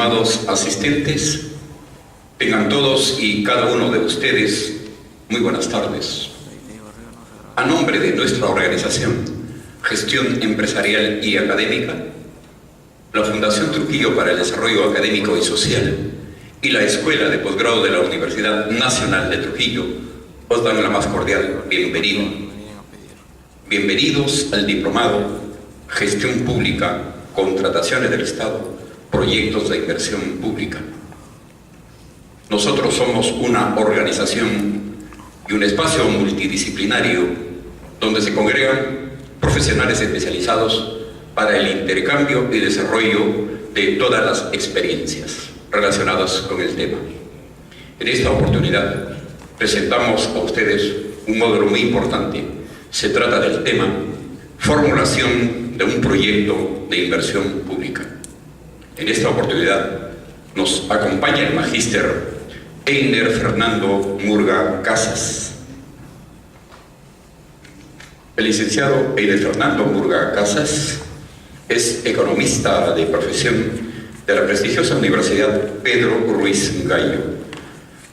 estimados asistentes, tengan todos y cada uno de ustedes muy buenas tardes. A nombre de nuestra organización, Gestión Empresarial y Académica, la Fundación Trujillo para el Desarrollo Académico y Social y la Escuela de Posgrado de la Universidad Nacional de Trujillo os dan la más cordial bienvenida. Bienvenidos al Diplomado Gestión Pública, Contrataciones del Estado, Proyectos de Inversión Pública. Nosotros somos una organización y un espacio multidisciplinario donde se congregan profesionales especializados para el intercambio y desarrollo de todas las experiencias relacionadas con el tema. En esta oportunidad presentamos a ustedes un módulo muy importante. Se trata del tema formulación de un proyecto de inversión pública. En esta oportunidad nos acompaña el magíster Einer Fernando Murga Casas. El licenciado Einer Fernando Murga Casas es economista de profesión de la prestigiosa Universidad Pedro Ruiz Gallo.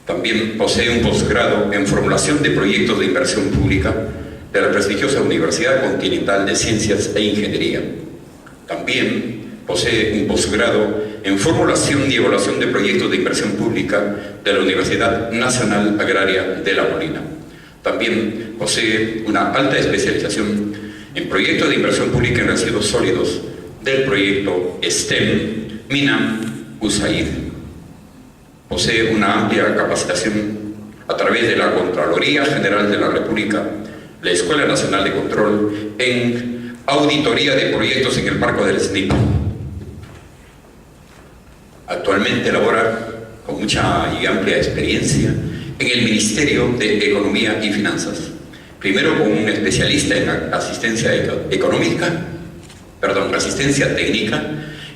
También posee un posgrado en formulación de proyectos de inversión pública de la prestigiosa Universidad Continental de Ciencias e Ingeniería. También posee un posgrado en formulación y evaluación de proyectos de inversión pública de la Universidad Nacional Agraria de La Molina. También posee una alta especialización en proyectos de inversión pública en residuos sólidos del proyecto STEM Minam USAID. Posee una amplia capacitación a través de la Contraloría General de la República, la Escuela Nacional de Control en auditoría de proyectos en el marco del SNIP. Actualmente labora con mucha y amplia experiencia en el Ministerio de Economía y Finanzas. Primero como un especialista en asistencia técnica,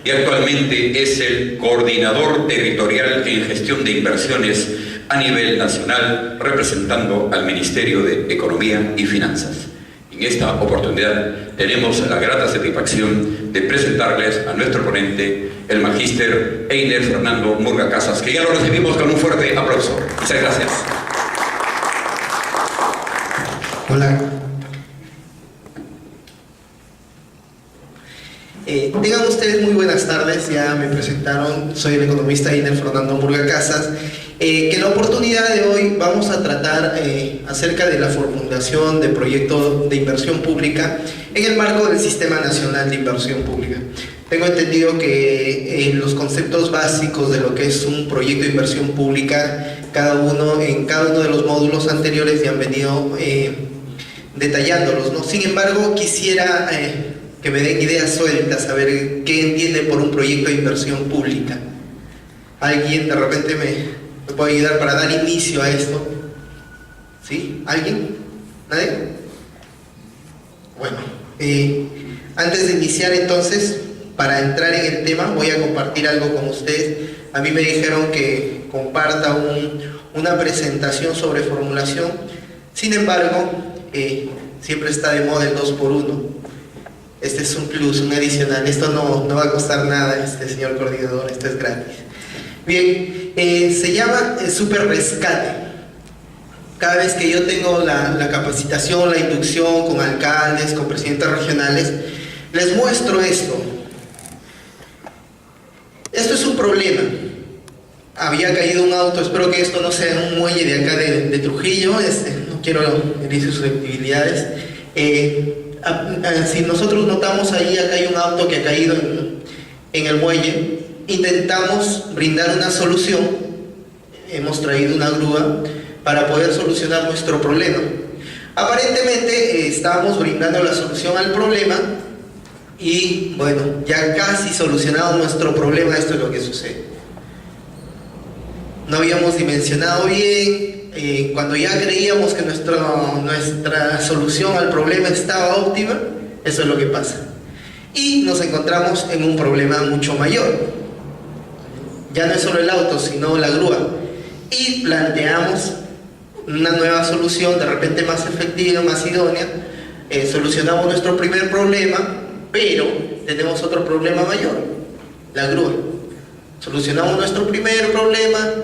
y actualmente es el coordinador territorial en gestión de inversiones a nivel nacional, representando al Ministerio de Economía y Finanzas. En esta oportunidad tenemos la grata satisfacción de presentarles a nuestro ponente, el magíster Einer Fernando Murga Casas, que ya lo recibimos con un fuerte aplauso. Muchas gracias. Hola. Tengan ustedes muy buenas tardes, ya me presentaron, soy el economista Einer Fernando Murga Casas, que en la oportunidad de hoy vamos a tratar acerca de la formulación de proyectos de inversión pública en el marco del Sistema Nacional de Inversión Pública. Tengo entendido que los conceptos básicos de lo que es un proyecto de inversión pública, en cada uno de los módulos anteriores ya han venido detallándolos, ¿no? Sin embargo, quisiera que me den ideas sueltas, a ver qué entienden por un proyecto de inversión pública. ¿Alguien de repente me puede ayudar para dar inicio a esto? ¿Sí? ¿Alguien? ¿Nadie? Bueno, antes de iniciar entonces, para entrar en el tema, voy a compartir algo con ustedes. A mí me dijeron que comparta una presentación sobre formulación. Sin embargo, siempre está de moda el 2x1. Este es un plus, un adicional. Esto no va a costar nada, señor coordinador, esto es gratis. Bien, se llama Super Rescate. Cada vez que yo tengo la capacitación, la inducción con alcaldes, con presidentes regionales, les muestro esto. Esto es un problema. Había caído un auto, espero que esto no sea un muelle de acá de Trujillo, no quiero herir susceptibilidades. Si nosotros notamos ahí, acá hay un auto que ha caído en el muelle, intentamos brindar una solución, hemos traído una grúa para poder solucionar nuestro problema. Aparentemente estábamos brindando la solución al problema y bueno, ya casi solucionado nuestro problema. Esto es lo que sucede. No habíamos dimensionado bien. Cuando ya creíamos que nuestra solución al problema estaba óptima, eso es lo que pasa. Y nos encontramos en un problema mucho mayor. Ya no es solo el auto, sino la grúa. Y planteamos una nueva solución, de repente más efectiva, más idónea. Solucionamos nuestro primer problema, pero tenemos otro problema mayor, la grúa. Solucionamos nuestro primer problema,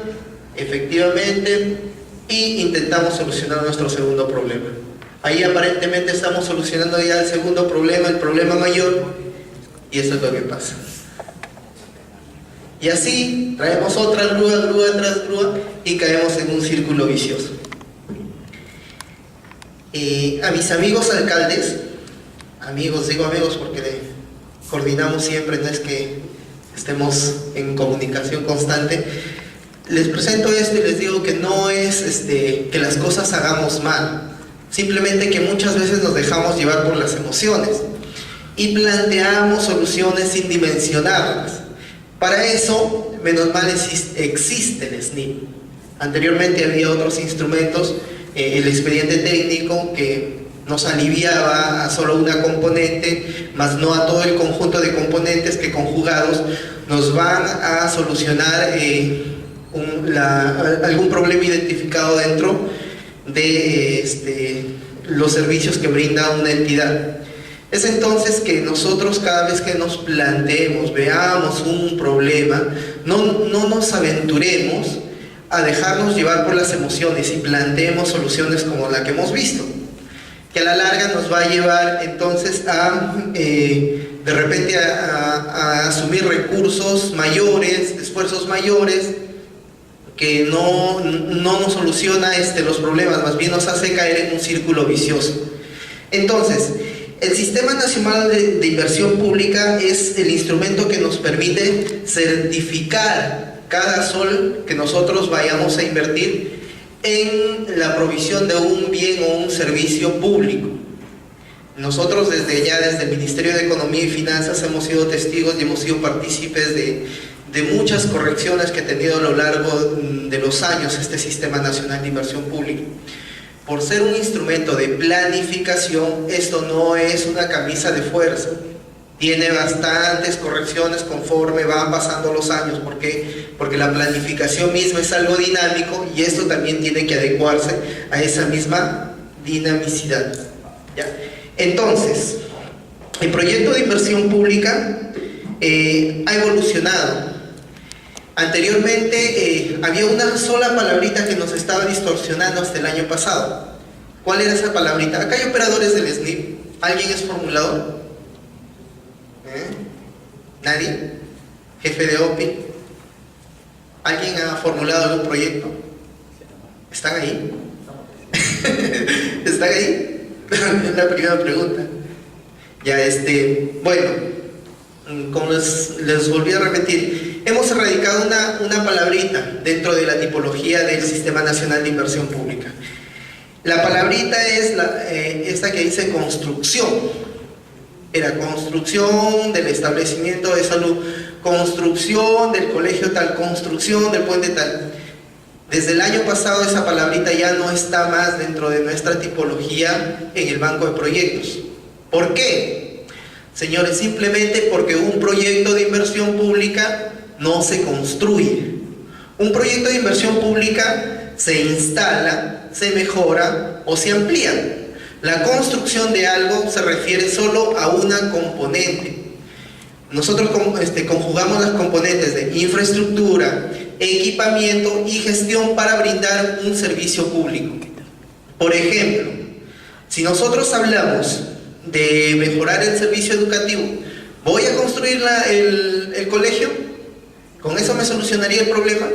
efectivamente, y intentamos solucionar nuestro segundo problema. Ahí aparentemente estamos solucionando ya el segundo problema, el problema mayor, y eso es lo que pasa. Y así traemos otra grúa tras grúa y caemos en un círculo vicioso. A mis amigos alcaldes, amigos, digo amigos porque coordinamos siempre, no es que estemos en comunicación constante, les presento esto y les digo que no es que las cosas hagamos mal, simplemente que muchas veces nos dejamos llevar por las emociones y planteamos soluciones sin dimensionarlas. Para eso, menos mal existe el SNIP. Anteriormente había otros instrumentos, el expediente técnico que nos aliviaba a solo una componente, más no a todo el conjunto de componentes que conjugados nos van a solucionar algún problema identificado dentro de los servicios que brinda una entidad. Es entonces que nosotros cada vez que nos planteemos, veamos un problema, no nos aventuremos a dejarnos llevar por las emociones y planteemos soluciones como la que hemos visto, que a la larga nos va a llevar entonces a de repente a asumir recursos mayores, esfuerzos mayores, que no nos soluciona los problemas, más bien nos hace caer en un círculo vicioso. Entonces, el Sistema Nacional de Inversión Pública es el instrumento que nos permite certificar cada sol que nosotros vayamos a invertir en la provisión de un bien o un servicio público. Nosotros desde el Ministerio de Economía y Finanzas hemos sido testigos y hemos sido partícipes de muchas correcciones que ha tenido a lo largo de los años este Sistema Nacional de Inversión Pública. Por ser un instrumento de planificación, esto no es una camisa de fuerza. Tiene bastantes correcciones conforme van pasando los años. ¿Por qué? Porque la planificación misma es algo dinámico y esto también tiene que adecuarse a esa misma dinamicidad. ¿Ya? Entonces, el proyecto de inversión pública ha evolucionado. Anteriormente había una sola palabrita que nos estaba distorsionando hasta el año pasado. ¿Cuál era esa palabrita? Acá hay operadores del SNIP. ¿Alguien es formulador? ¿Nadie? ¿Jefe de OPI? ¿Alguien ha formulado algún proyecto? ¿Están ahí? ¿Están ahí? Es la primera pregunta. Ya bueno, como les volví a repetir, hemos erradicado una palabrita dentro de la tipología del Sistema Nacional de Inversión Pública. La palabrita es esta que dice construcción. Era construcción del establecimiento de salud, construcción del colegio tal, construcción del puente tal. Desde el año pasado esa palabrita ya no está más dentro de nuestra tipología en el banco de proyectos. ¿Por qué? Señores, simplemente porque un proyecto de inversión pública no se construye. Un proyecto de inversión pública se instala, se mejora o se amplía. La construcción de algo se refiere solo a una componente. Nosotros conjugamos las componentes de infraestructura, equipamiento y gestión para brindar un servicio público. Por ejemplo, si nosotros hablamos de mejorar el servicio educativo, ¿voy a construir el colegio? ¿Con eso me solucionaría el problema?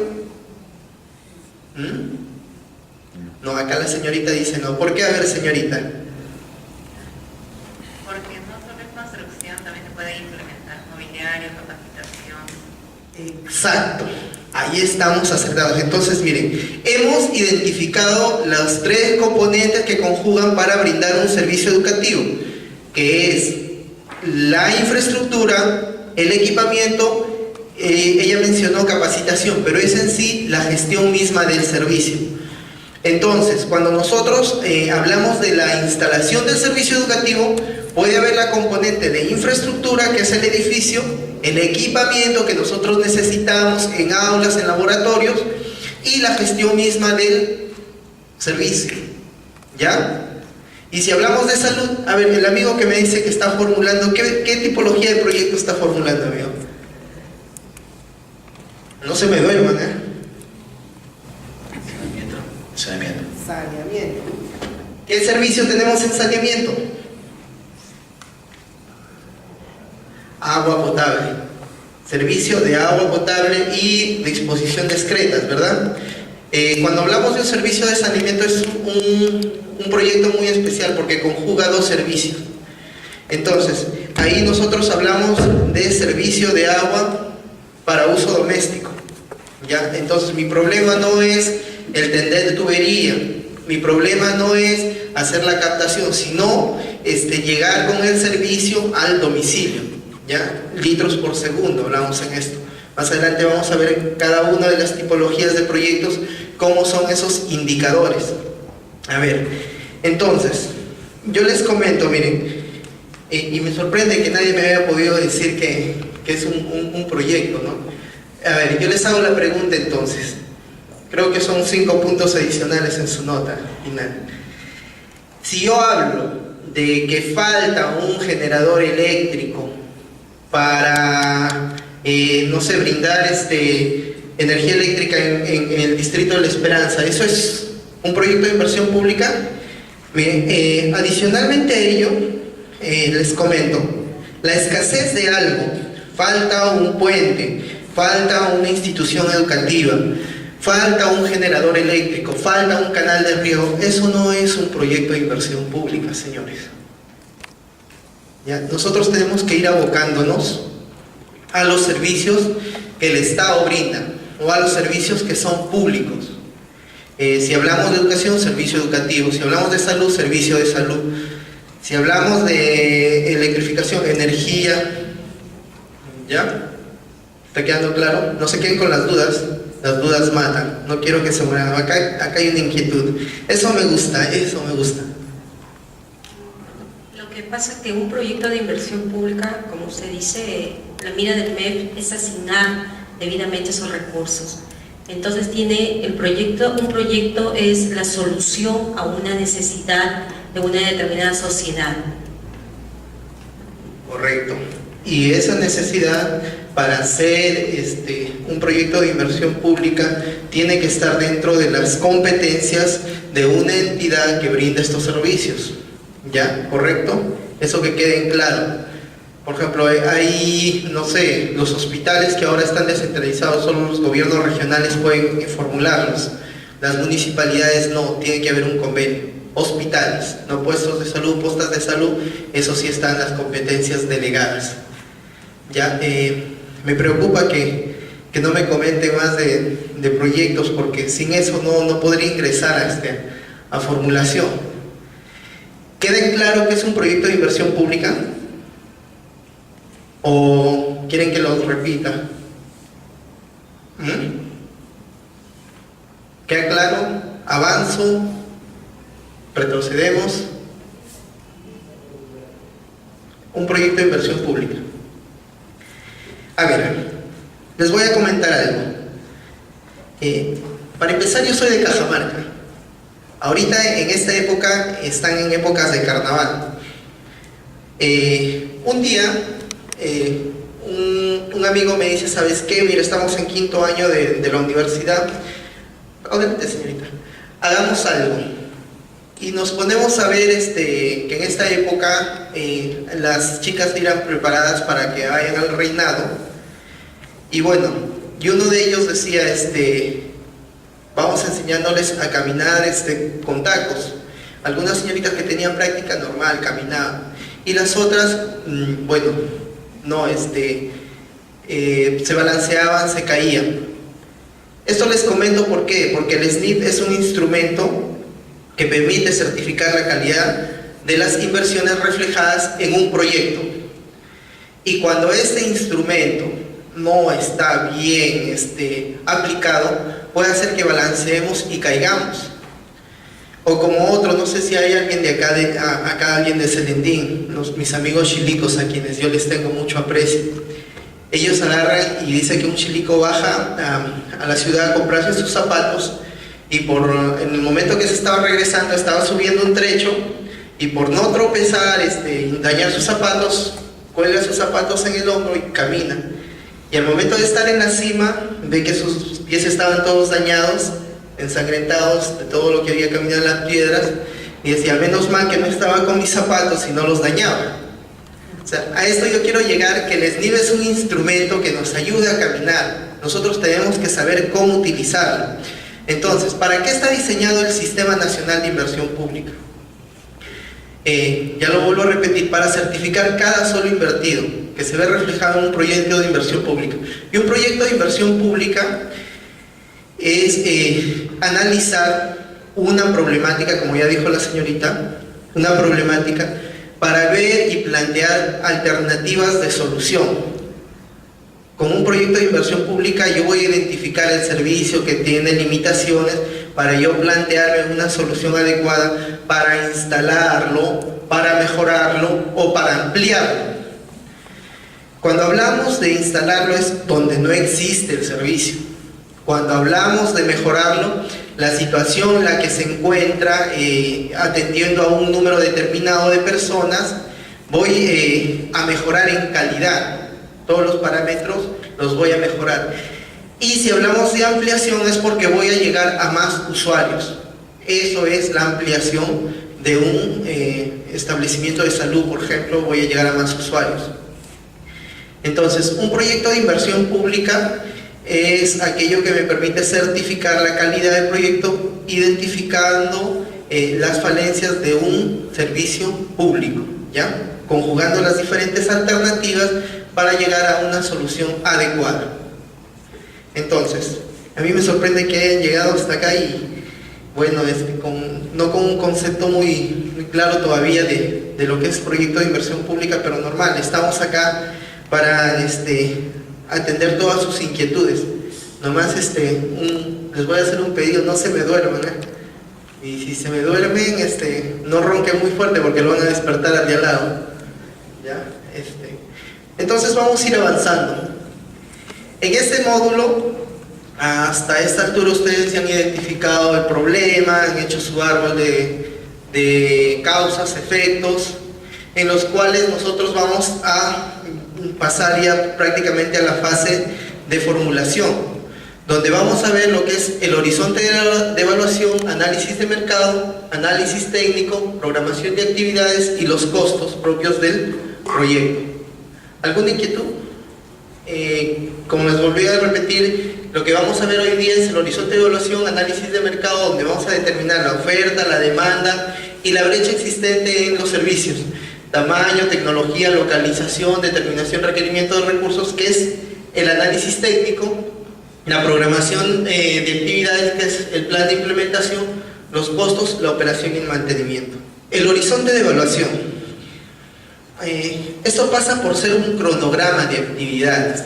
No, acá la señorita dice no. ¿Por qué? A ver, señorita. Porque no solo es construcción, también se puede implementar mobiliario, capacitación. Exacto, ahí estamos acertados. Entonces, miren, hemos identificado las tres componentes que conjugan para brindar un servicio educativo, que es la infraestructura, el equipamiento, ella mencionó capacitación, pero es en sí la gestión misma del servicio. Entonces, cuando nosotros hablamos de la instalación del servicio educativo, puede haber la componente de infraestructura, que es el edificio, el equipamiento que nosotros necesitamos en aulas, en laboratorios, y la gestión misma del servicio. ¿Ya? Y si hablamos de salud, a ver, el amigo que me dice que está formulando, ¿qué tipología de proyecto está formulando, amigo? No se me duerman, ¿eh? Saneamiento. Saneamiento. ¿Qué servicio tenemos en saneamiento? Agua potable. Servicio de agua potable y disposición de excretas, ¿verdad? Cuando hablamos de un servicio de saneamiento es un proyecto muy especial porque conjuga dos servicios. Entonces, ahí nosotros hablamos de servicio de agua para uso doméstico, ¿ya? Entonces, mi problema no es el tender tubería, mi problema no es hacer la captación, sino llegar con el servicio al domicilio, ¿ya? Litros por segundo, hablamos en esto. Más adelante vamos a ver en cada una de las tipologías de proyectos cómo son esos indicadores. A ver, entonces, yo les comento, miren, y me sorprende que nadie me haya podido decir que es un proyecto, ¿no? A ver, yo les hago la pregunta entonces. Creo que son 5 puntos adicionales en su nota final. Si yo hablo de que falta un generador eléctrico para, no sé, brindar energía eléctrica en el distrito de La Esperanza, ¿eso es un proyecto de inversión pública? Miren, adicionalmente a ello, les comento, la escasez de algo, falta un puente, falta una institución educativa, falta un generador eléctrico, falta un canal de riego, eso no es un proyecto de inversión pública, señores. ¿Ya? Nosotros tenemos que ir abocándonos a los servicios que el Estado brinda o a los servicios que son públicos. Si hablamos de educación, servicio educativo. Si hablamos de salud, servicio de salud. Si hablamos de electrificación, energía. ¿Ya? ¿Está quedando claro? No se queden con las dudas matan. No quiero que se mueran. Acá hay una inquietud. Eso me gusta, eso me gusta. Lo que pasa es que un proyecto de inversión pública, como usted dice, la mira del MEF es asignar debidamente esos recursos. Entonces un proyecto es la solución a una necesidad de una determinada sociedad. Correcto. Y esa necesidad para hacer un proyecto de inversión pública tiene que estar dentro de las competencias de una entidad que brinda estos servicios. ¿Ya? ¿Correcto? Eso que quede claro. Por ejemplo, hay, no sé, los hospitales que ahora están descentralizados, solo los gobiernos regionales pueden formularlos. Las municipalidades no, tiene que haber un convenio. Hospitales, no puestos de salud, postas de salud, eso sí están en las competencias delegadas. Ya, me preocupa que no me comenten más de proyectos, porque sin eso no podría ingresar a formulación. ¿Queda claro que es un proyecto de inversión pública? ¿O quieren que los repita? ¿Queda claro? ¿Avanzo? ¿Retrocedemos? Un proyecto de inversión pública. A ver, les voy a comentar algo. Para empezar, yo soy de Cajamarca. Ahorita en esta época están en épocas de carnaval. Un día un amigo me dice, ¿sabes qué? Mira, estamos en 5º año de la universidad. Adelante, señorita. Hagamos algo. Y nos ponemos a ver que en esta época las chicas irán preparadas para que vayan al reinado. Y bueno, y uno de ellos decía, vamos enseñándoles a caminar con tacos. Algunas señoritas que tenían práctica normal caminaban. Y las otras, bueno, no, se balanceaban, se caían. Esto les comento ¿por qué? Porque el SNIP es un instrumento que permite certificar la calidad de las inversiones reflejadas en un proyecto. Y cuando este instrumento no está bien aplicado, puede hacer que balanceemos y caigamos. O como otro, no sé si hay alguien de acá alguien de Selendín, mis amigos chilicos a quienes yo les tengo mucho aprecio. Ellos agarran y dicen que un chilico baja a la ciudad a comprarse sus zapatos y en el momento que se estaba regresando, estaba subiendo un trecho y por no tropezar, dañar sus zapatos, cuelga sus zapatos en el hombro y camina. Y al momento de estar en la cima, ve que sus pies estaban todos dañados, ensangrentados de todo lo que había caminado en las piedras, y decía, menos mal que no estaba con mis zapatos y no los dañaba. O sea, a esto yo quiero llegar, que el SNIP es un instrumento que nos ayuda a caminar. Nosotros tenemos que saber cómo utilizarlo. Entonces, ¿para qué está diseñado el Sistema Nacional de Inversión Pública? Ya lo vuelvo a repetir, para certificar cada solo invertido, que se ve reflejado en un proyecto de inversión pública. Y un proyecto de inversión pública es analizar una problemática, como ya dijo la señorita, una problemática para ver y plantear alternativas de solución. Con un proyecto de inversión pública yo voy a identificar el servicio que tiene limitaciones para yo plantearme una solución adecuada para instalarlo, para mejorarlo o para ampliarlo. Cuando hablamos de instalarlo es donde no existe el servicio. Cuando hablamos de mejorarlo, la situación en la que se encuentra atendiendo a un número determinado de personas, voy a mejorar en calidad. Todos los parámetros los voy a mejorar. Y si hablamos de ampliación es porque voy a llegar a más usuarios. Eso es la ampliación de un establecimiento de salud, por ejemplo, voy a llegar a más usuarios. Entonces, un proyecto de inversión pública es aquello que me permite certificar la calidad del proyecto, identificando las falencias de un servicio público, ¿ya? Conjugando las diferentes alternativas para llegar a una solución adecuada. Entonces, a mí me sorprende que hayan llegado hasta acá y, bueno, no con un concepto muy claro todavía de lo que es proyecto de inversión pública, pero normal, estamos acá para atender todas sus inquietudes. Nomás les voy a hacer un pedido, no se me duerman, y si se me duermen, no ronquen muy fuerte porque lo van a despertar al de al lado, ¿ya? Entonces vamos a ir avanzando. En este módulo, hasta esta altura ustedes ya han identificado el problema, han hecho su árbol de causas, efectos, en los cuales nosotros vamos a pasar ya prácticamente a la fase de formulación, donde vamos a ver lo que es el horizonte de evaluación, análisis de mercado, análisis técnico, programación de actividades y los costos propios del proyecto. ¿Alguna inquietud? Como les volví a repetir, lo que vamos a ver hoy día es el horizonte de evaluación, análisis de mercado, donde vamos a determinar la oferta, la demanda y la brecha existente en los servicios. Tamaño, tecnología, localización, determinación, requerimiento de recursos, que es el análisis técnico, la programación de actividades, que es el plan de implementación, los costos, la operación y el mantenimiento. El horizonte de evaluación. Esto pasa por ser un cronograma de actividades,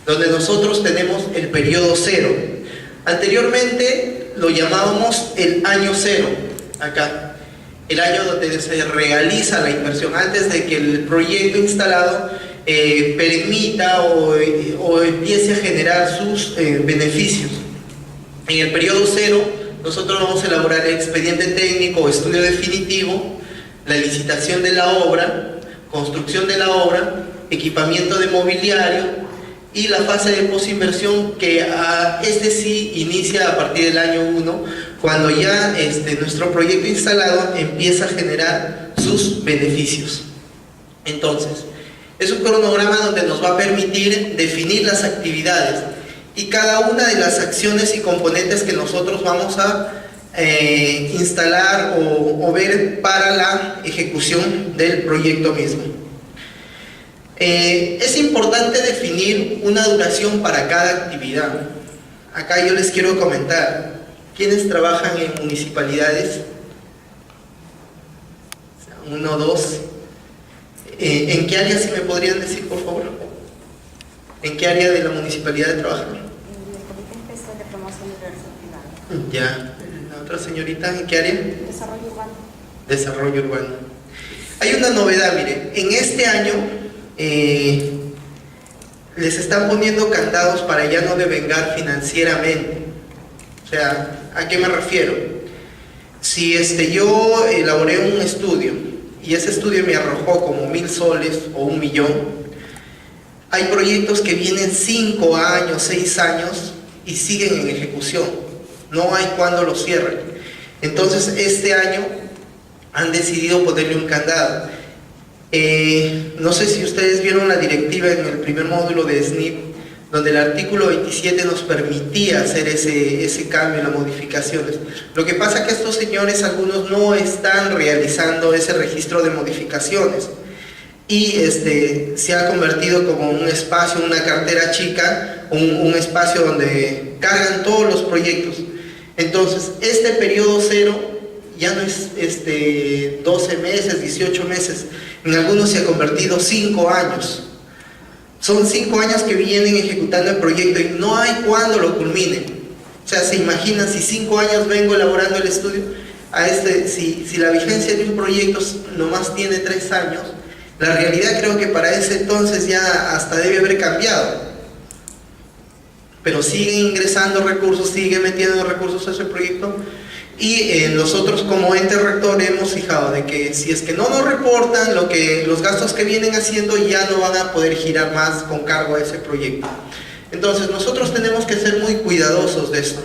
donde nosotros tenemos el periodo cero. Anteriormente lo llamábamos el año cero, acá. El año donde se realiza la inversión, antes de que el proyecto instalado permita o empiece a generar sus beneficios. En el periodo cero, nosotros vamos a elaborar el expediente técnico o estudio definitivo, la licitación de la obra, construcción de la obra, equipamiento de mobiliario y la fase de posinversión, que sí inicia a partir del año 1, cuando ya nuestro proyecto instalado empieza a generar sus beneficios. Entonces, es un cronograma donde nos va a permitir definir las actividades y cada una de las acciones y componentes que nosotros vamos a instalar o ver para la ejecución del proyecto mismo. Es importante definir una duración para cada actividad. Acá yo les quiero comentar, ¿quiénes trabajan en municipalidades? 1, 2. ¿En qué área, si me podrían decir, por favor? ¿En qué área de la municipalidad trabajan? En el Comité Especial de Promoción Universitaria. Ya. ¿La otra señorita en qué área? Desarrollo urbano. Desarrollo urbano. Hay una novedad, mire, en este año les están poniendo candados para ya no devengar financieramente. O sea, ¿a qué me refiero? Si yo elaboré un estudio y ese estudio me arrojó como 1000 soles o 1 millón, Hay proyectos que vienen 5 años, 6 años y siguen en ejecución. No hay cuándo los cierren. Entonces, este año han decidido ponerle un candado. No sé si ustedes vieron la directiva en el primer módulo de SNIP, donde el artículo 27 nos permitía hacer ese cambio, las modificaciones. Lo que pasa es que estos señores, algunos no están realizando ese registro de modificaciones y se ha convertido como un espacio, una cartera chica, un espacio donde cargan todos los proyectos. Entonces, este periodo cero ya no es 12 meses, 18 meses, en algunos se ha convertido 5 años. Son 5 años que vienen ejecutando el proyecto y no hay cuándo lo culminen. O sea, se imaginan, si 5 años vengo elaborando el estudio, si la vigencia de un proyecto nomás tiene 3 años, la realidad creo que para ese entonces ya hasta debe haber cambiado. Pero siguen ingresando recursos, siguen metiendo recursos a ese proyecto y nosotros como ente rector hemos fijado de que si es que no nos reportan los gastos que vienen haciendo, ya no van a poder girar más con cargo a ese proyecto. Entonces nosotros tenemos que ser muy cuidadosos de esto,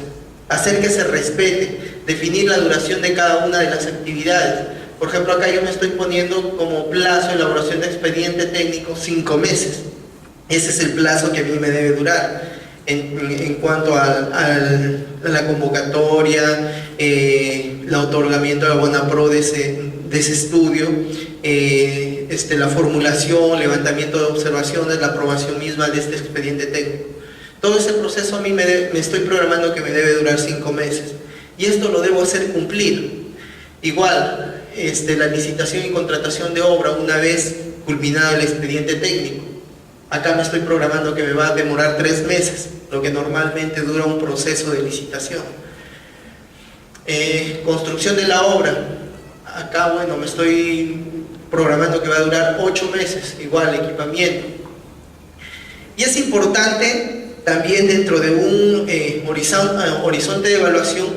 hacer que se respete, definir la duración de cada una de las actividades. Por ejemplo, acá yo me estoy poniendo como plazo de elaboración de expediente técnico 5 meses. Ese es el plazo que a mí me debe durar. En cuanto a la convocatoria, el otorgamiento de la Bonapro de ese estudio, la formulación, levantamiento de observaciones, la aprobación misma de este expediente técnico. Todo ese proceso a mí me estoy programando que me debe durar 5 meses y esto lo debo hacer cumplir. Igual, la licitación y contratación de obra una vez culminado el expediente técnico. Acá me estoy programando que me va a demorar 3 meses, lo que normalmente dura un proceso de licitación. Construcción de la obra. Acá, bueno, me estoy programando que va a durar 8 meses, igual equipamiento. Y es importante también dentro de un horizonte de evaluación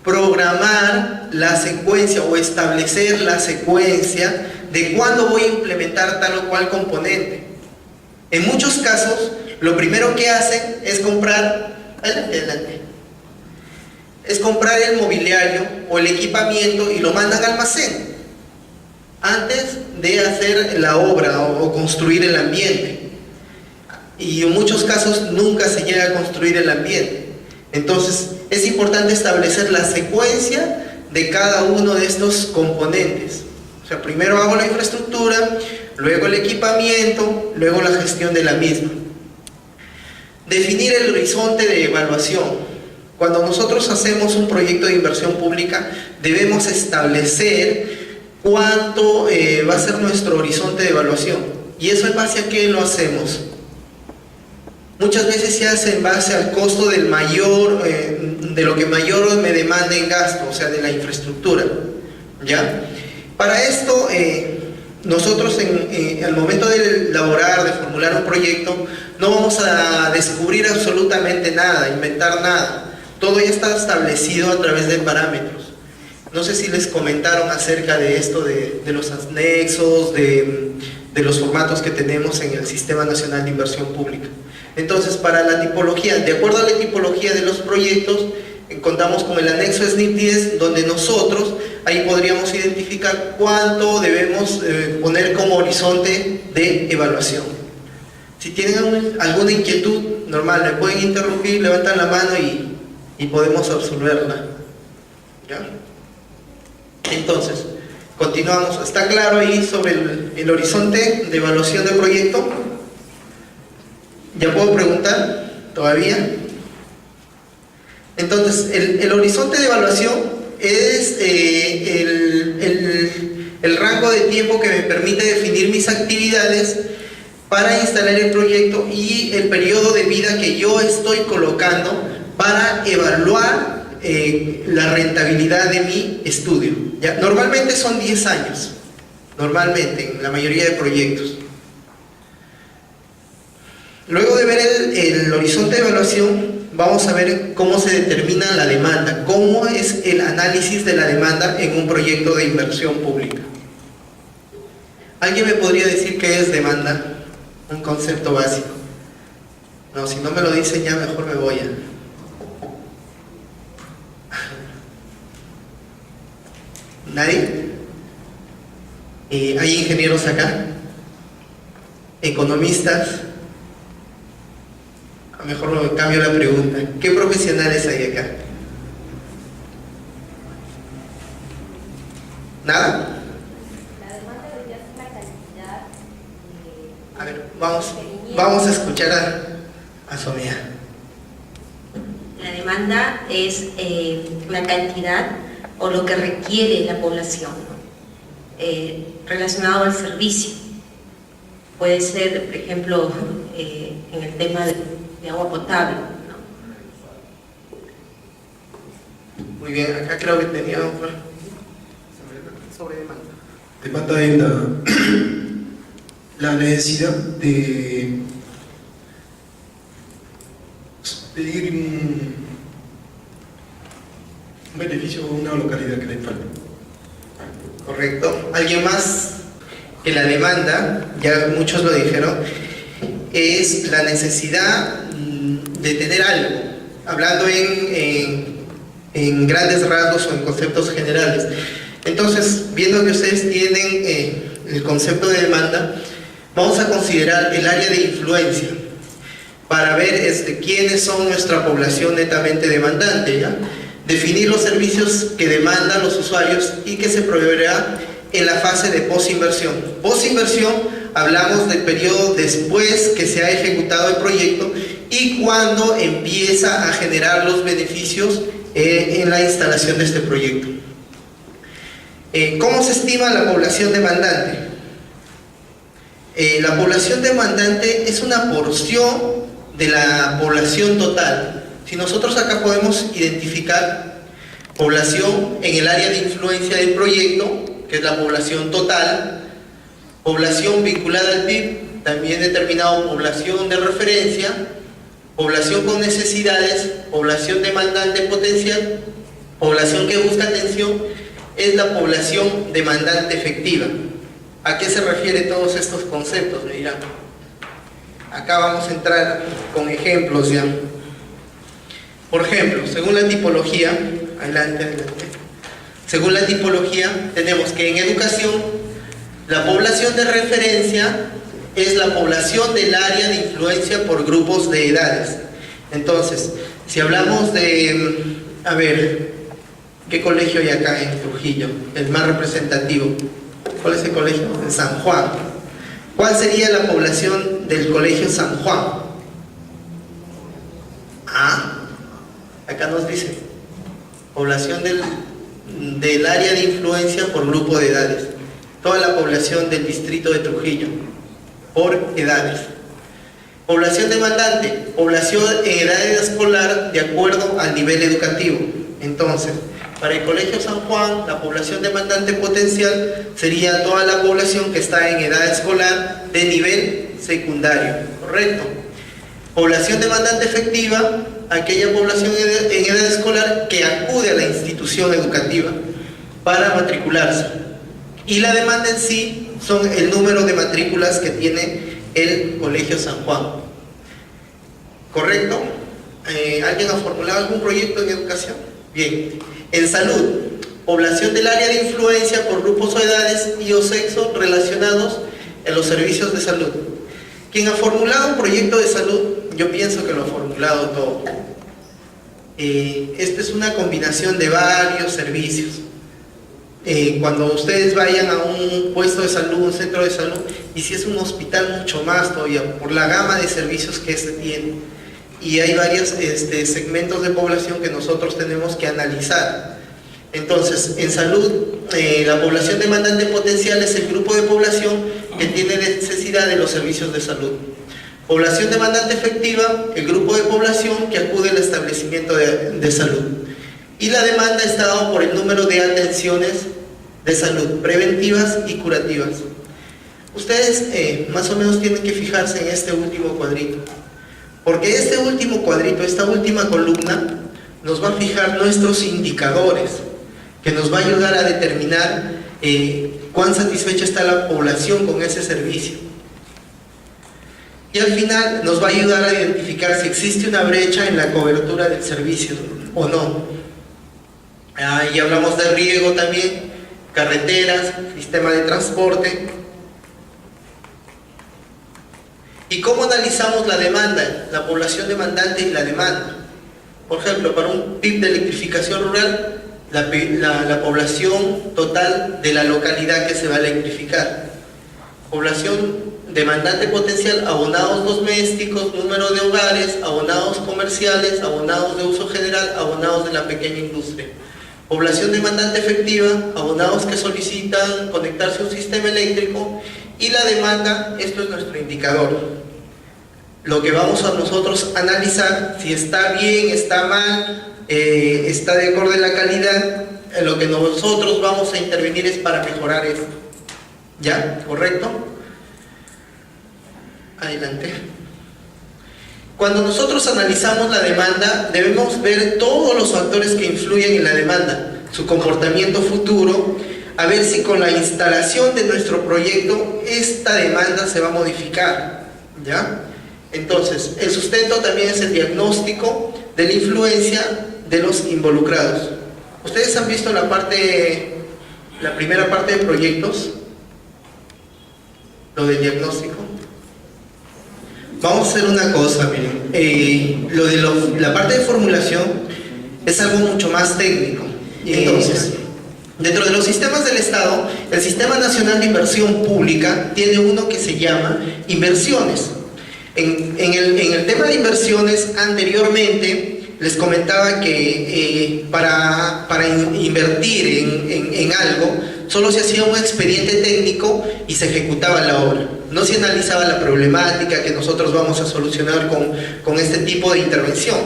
programar la secuencia o establecer la secuencia de cuándo voy a implementar tal o cual componente. En muchos casos, lo primero que hacen es comprar el mobiliario o el equipamiento y lo mandan al almacén antes de hacer la obra o construir el ambiente. Y en muchos casos nunca se llega a construir el ambiente. Entonces, es importante establecer la secuencia de cada uno de estos componentes. O sea, primero hago la infraestructura, luego el equipamiento, luego la gestión de la misma. Definir el horizonte de evaluación. Cuando nosotros hacemos un proyecto de inversión pública, debemos establecer cuánto va a ser nuestro horizonte de evaluación. ¿Y eso en base a qué lo hacemos? Muchas veces se hace en base al costo del de lo que mayor me demanda en gasto, o sea, de la infraestructura, ¿ya? Para esto, nosotros al momento de elaborar, de formular un proyecto, no vamos a descubrir absolutamente nada, inventar nada. Todo ya está establecido a través de parámetros. No sé si les comentaron acerca de esto, de los anexos, de los formatos que tenemos en el Sistema Nacional de Inversión Pública. Entonces, para la tipología, de acuerdo a la tipología de los proyectos, contamos con el anexo SNIP 10, donde nosotros ahí podríamos identificar cuánto debemos poner como horizonte de evaluación. Si tienen alguna inquietud, normal, me pueden interrumpir, levantan la mano y podemos absolverla. ¿Ya? Entonces, continuamos. ¿Está claro ahí sobre el horizonte de evaluación de proyecto? ¿Ya puedo preguntar? ¿Todavía? Entonces, el horizonte de evaluación es el rango de tiempo que me permite definir mis actividades para instalar el proyecto y el periodo de vida que yo estoy colocando para evaluar la rentabilidad de mi estudio. ¿Ya? Normalmente son 10 años, normalmente en la mayoría de proyectos. Luego de ver el horizonte de evaluación, vamos a ver cómo se determina la demanda, cómo es el análisis de la demanda en un proyecto de inversión pública. ¿Alguien me podría decir qué es demanda? Un concepto básico. No, si no me lo dicen ya mejor me voy. ¿Nadie? ¿Hay ingenieros acá? ¿Economistas? A lo mejor me cambio la pregunta. ¿Qué profesionales hay acá? ¿Nada? La demanda debería ser la cantidad. A ver, vamos a escuchar a Sonia. La demanda es la cantidad o lo que requiere la población, ¿no? Relacionado al servicio. Puede ser, por ejemplo, en el tema de agua potable, ¿no? Muy bien, acá creo que teníamos sobre demanda. Demanda es la necesidad de pedir un beneficio a una localidad que le falta. Correcto. ¿Alguien más? Que la demanda, ya muchos lo dijeron, es la necesidad de tener algo, hablando en grandes rasgos o en conceptos generales. Entonces, viendo que ustedes tienen el concepto de demanda, vamos a considerar el área de influencia para ver quiénes son nuestra población netamente demandante, ¿ya? Definir los servicios que demandan los usuarios y que se proveerá en la fase de posinversión. Posinversión, hablamos del periodo después que se ha ejecutado el proyecto y cuando empieza a generar los beneficios en la instalación de este proyecto. ¿Cómo se estima la población demandante? La población demandante es una porción de la población total. Si nosotros acá podemos identificar población en el área de influencia del proyecto, que es la población total, población vinculada al PIB, también determinado población de referencia, población con necesidades, población demandante potencial, población que busca atención, es la población demandante efectiva. ¿A qué se refiere todos estos conceptos? Me dirán. Acá vamos a entrar con ejemplos ya. Por ejemplo, según la tipología, adelante. Según la tipología, tenemos que en educación, la población de referencia es la población del área de influencia por grupos de edades. Entonces, si hablamos de, a ver, ¿qué colegio hay acá en Trujillo? El más representativo. ¿Cuál es el colegio? En San Juan. ¿Cuál sería la población del colegio San Juan? Acá nos dice, población del área de influencia por grupo de edades. Toda la población del distrito de Trujillo, por edades. Población demandante, población en edad escolar de acuerdo al nivel educativo. Entonces, para el colegio San Juan, la población demandante potencial sería toda la población que está en edad escolar de nivel secundario, ¿correcto? Población demandante efectiva, aquella población en edad escolar que acude a la institución educativa para matricularse. Y la demanda en sí son el número de matrículas que tiene el colegio San Juan. ¿Correcto? ¿Alguien ha formulado algún proyecto en educación? Bien. En salud, población del área de influencia por grupos o edades y o sexo relacionados en los servicios de salud. Quien ha formulado un proyecto de salud, yo pienso que lo ha formulado todo. Esta es una combinación de varios servicios. Cuando ustedes vayan a un puesto de salud, un centro de salud, y si es un hospital mucho más todavía, por la gama de servicios que este tiene. Y hay varios segmentos de población que nosotros tenemos que analizar. Entonces, en salud, la población demandante potencial es el grupo de población que tiene necesidad de los servicios de salud. Población demandante efectiva, el grupo de población que acude al establecimiento de salud. Y la demanda está dada por el número de atenciones de salud, preventivas y curativas. Ustedes más o menos tienen que fijarse en este último cuadrito. Porque este último cuadrito, esta última columna, nos va a fijar nuestros indicadores, que nos va a ayudar a determinar cuán satisfecha está la población con ese servicio. y al final nos va a ayudar a identificar si existe una brecha en la cobertura del servicio o no. Y hablamos de riego también, carreteras, sistema de transporte. ¿Y cómo analizamos la demanda, la población demandante y la demanda? Por ejemplo, para un PIB de electrificación rural, la población total de la localidad que se va a electrificar. Población demandante potencial, abonados domésticos, número de hogares, abonados comerciales, abonados de uso general, abonados de la pequeña industria. Población demandante efectiva, abonados que solicitan conectarse a un sistema eléctrico, y la demanda, esto es nuestro indicador. Lo que vamos a nosotros analizar, si está bien, está mal, está de acuerdo a la calidad, lo que nosotros vamos a intervenir es para mejorar esto. ¿Ya? ¿Correcto? Adelante. Cuando nosotros analizamos la demanda, debemos ver todos los factores que influyen en la demanda, su comportamiento futuro, a ver si con la instalación de nuestro proyecto esta demanda se va a modificar, ¿ya? Entonces, el sustento también es el diagnóstico de la influencia de los involucrados. ¿Ustedes han visto la primera parte de proyectos? Lo del diagnóstico. Vamos a hacer una cosa, miren. La parte de formulación es algo mucho más técnico. Entonces, dentro de los sistemas del Estado, el Sistema Nacional de Inversión Pública tiene uno que se llama inversiones. En el tema de inversiones, anteriormente les comentaba que para invertir en algo, solo se hacía un expediente técnico y se ejecutaba la obra. No se analizaba la problemática que nosotros vamos a solucionar con este tipo de intervención.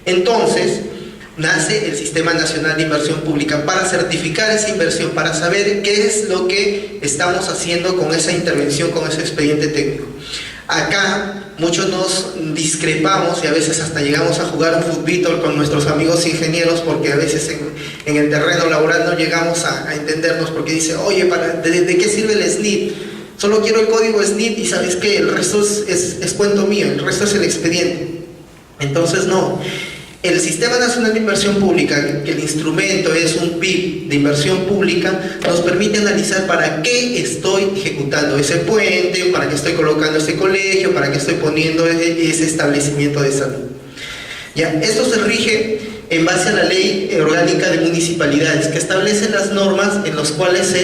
Entonces, nace el Sistema Nacional de Inversión Pública para certificar esa inversión, para saber qué es lo que estamos haciendo con esa intervención, con ese expediente técnico. Acá muchos nos discrepamos y a veces hasta llegamos a jugar un fútbol con nuestros amigos ingenieros, porque a veces en el terreno laboral no llegamos a entendernos, porque dice, oye, ¿de qué sirve el SNIT? Solo quiero el código SNIT y ¿sabes qué? El resto es cuento mío, el resto es el expediente. Entonces no. El Sistema Nacional de Inversión Pública, que el instrumento es un PIB de inversión pública, nos permite analizar para qué estoy ejecutando ese puente, para qué estoy colocando ese colegio, para qué estoy poniendo ese establecimiento de salud. Ya, esto se rige en base a la Ley Orgánica de Municipalidades, que establece las normas en las cuales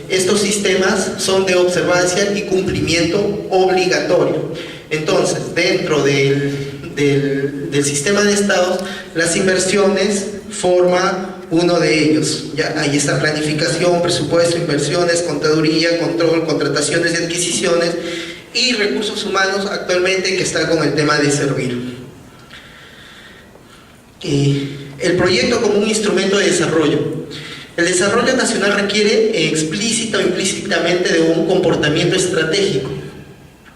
estos sistemas son de observancia y cumplimiento obligatorio. Entonces, dentro del sistema de estados, las inversiones forma uno de ellos. Ya, ahí está planificación, presupuesto, inversiones, contaduría, control, contrataciones y adquisiciones, y recursos humanos actualmente, que está con el tema de servir. El proyecto como un instrumento de desarrollo. El desarrollo nacional requiere explícita o implícitamente de un comportamiento estratégico,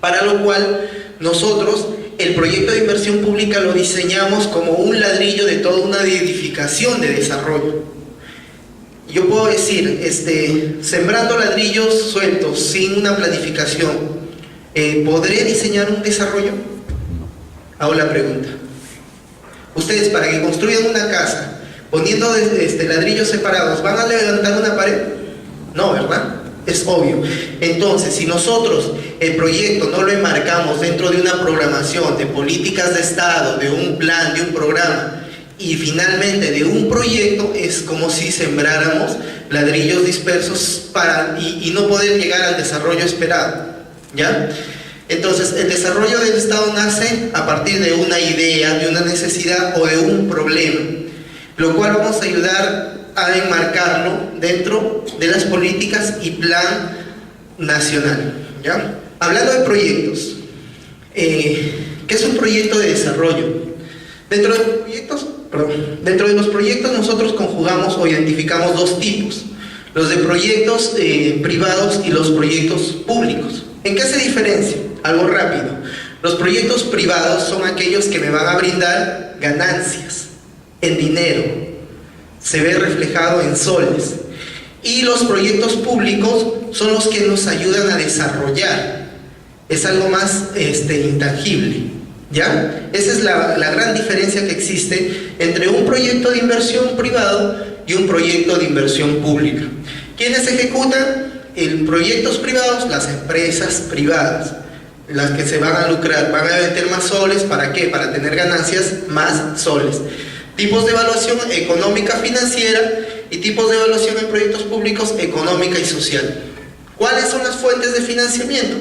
para lo cual nosotros el proyecto de inversión pública lo diseñamos como un ladrillo de toda una edificación de desarrollo. Yo puedo decir, sembrando ladrillos sueltos, sin una planificación, ¿podré diseñar un desarrollo? Hago la pregunta. Ustedes, para que construyan una casa, poniendo ladrillos separados, ¿van a levantar una pared? No, ¿verdad? Es obvio. Entonces, si nosotros el proyecto no lo enmarcamos dentro de una programación de políticas de Estado, de un plan, de un programa, y finalmente de un proyecto, es como si sembráramos ladrillos dispersos y no poder llegar al desarrollo esperado, ¿ya? Entonces, el desarrollo del Estado nace a partir de una idea, de una necesidad o de un problema, lo cual vamos a ayudar a enmarcarlo dentro de las políticas y plan nacional, ¿ya? Hablando de proyectos, ¿qué es un proyecto de desarrollo? Dentro de los proyectos nosotros conjugamos o identificamos dos tipos: los de proyectos privados y los proyectos públicos. ¿En qué se diferencia? Algo rápido. Los proyectos privados son aquellos que me van a brindar ganancias en dinero, se ve reflejado en soles, y los proyectos públicos son los que nos ayudan a desarrollar es algo más intangible, ¿ya? Esa es la gran diferencia que existe entre un proyecto de inversión privado y un proyecto de inversión pública. ¿Quiénes ejecutan proyectos privados? Las empresas privadas, las que se van a lucrar, van a meter más soles. ¿Para qué? Para tener ganancias más soles. Tipos de evaluación económica financiera y tipos de evaluación en proyectos públicos económica y social. ¿Cuáles son las fuentes de financiamiento?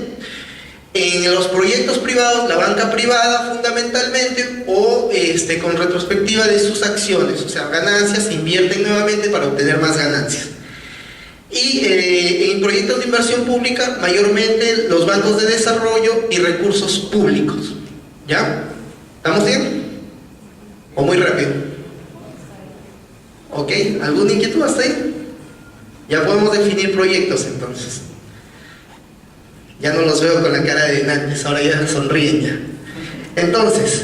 En los proyectos privados, la banca privada fundamentalmente, o con retrospectiva de sus acciones, o sea, ganancias, invierten nuevamente para obtener más ganancias. Y en proyectos de inversión pública, mayormente los bancos de desarrollo y recursos públicos. ¿Ya? ¿Estamos bien? ¿O muy rápido? ¿Ok? ¿Alguna inquietud hasta ahí? Ya podemos definir proyectos entonces. Ya no los veo con la cara de antes, ahora ya sonríen ya. Entonces,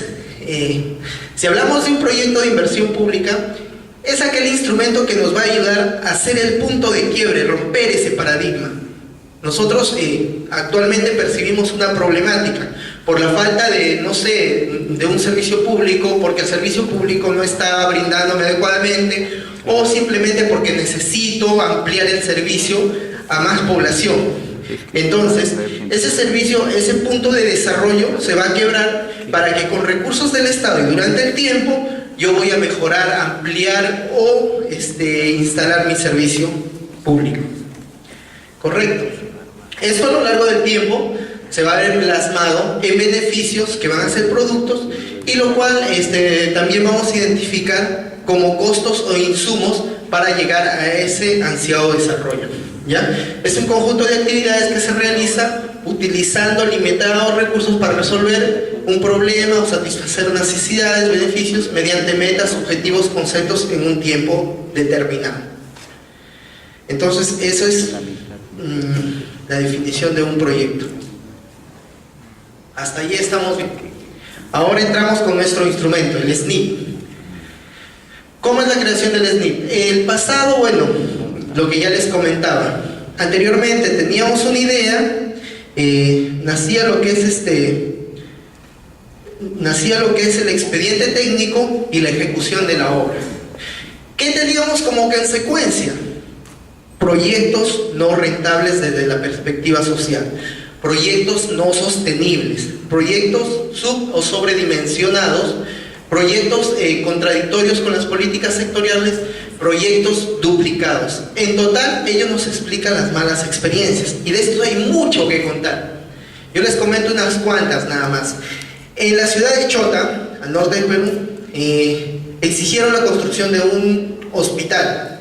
si hablamos de un proyecto de inversión pública, es aquel instrumento que nos va a ayudar a hacer el punto de quiebre, romper ese paradigma. Nosotros actualmente percibimos una problemática por la falta de, no sé, de un servicio público, porque el servicio público no está brindándome adecuadamente, o simplemente porque necesito ampliar el servicio a más población. Entonces, ese servicio, ese punto de desarrollo se va a quebrar para que con recursos del Estado y durante el tiempo yo voy a mejorar, ampliar o instalar mi servicio público. ¿Correcto? Esto a lo largo del tiempo se va a ver plasmado en beneficios que van a ser productos, y lo cual también vamos a identificar como costos o insumos para llegar a ese ansiado desarrollo. ¿Ya? Es un conjunto de actividades que se realiza utilizando limitados recursos para resolver un problema o satisfacer necesidades, beneficios, mediante metas, objetivos, conceptos en un tiempo determinado. Entonces, eso es la definición de un proyecto. Hasta ahí estamos bien. Ahora entramos con nuestro instrumento, el SNIP. ¿Cómo es la creación del SNIP? El pasado, bueno, lo que ya les comentaba. Anteriormente teníamos una idea, nacía lo que es el expediente técnico y la ejecución de la obra. ¿Qué teníamos como consecuencia? Proyectos no rentables desde la perspectiva social, proyectos no sostenibles, proyectos sub o sobredimensionados, proyectos contradictorios con las políticas sectoriales, proyectos duplicados. En total, ellos nos explican las malas experiencias, y de esto hay mucho que contar. Yo les comento unas cuantas nada más. En la ciudad de Chota, al norte del Perú, exigieron la construcción de un hospital.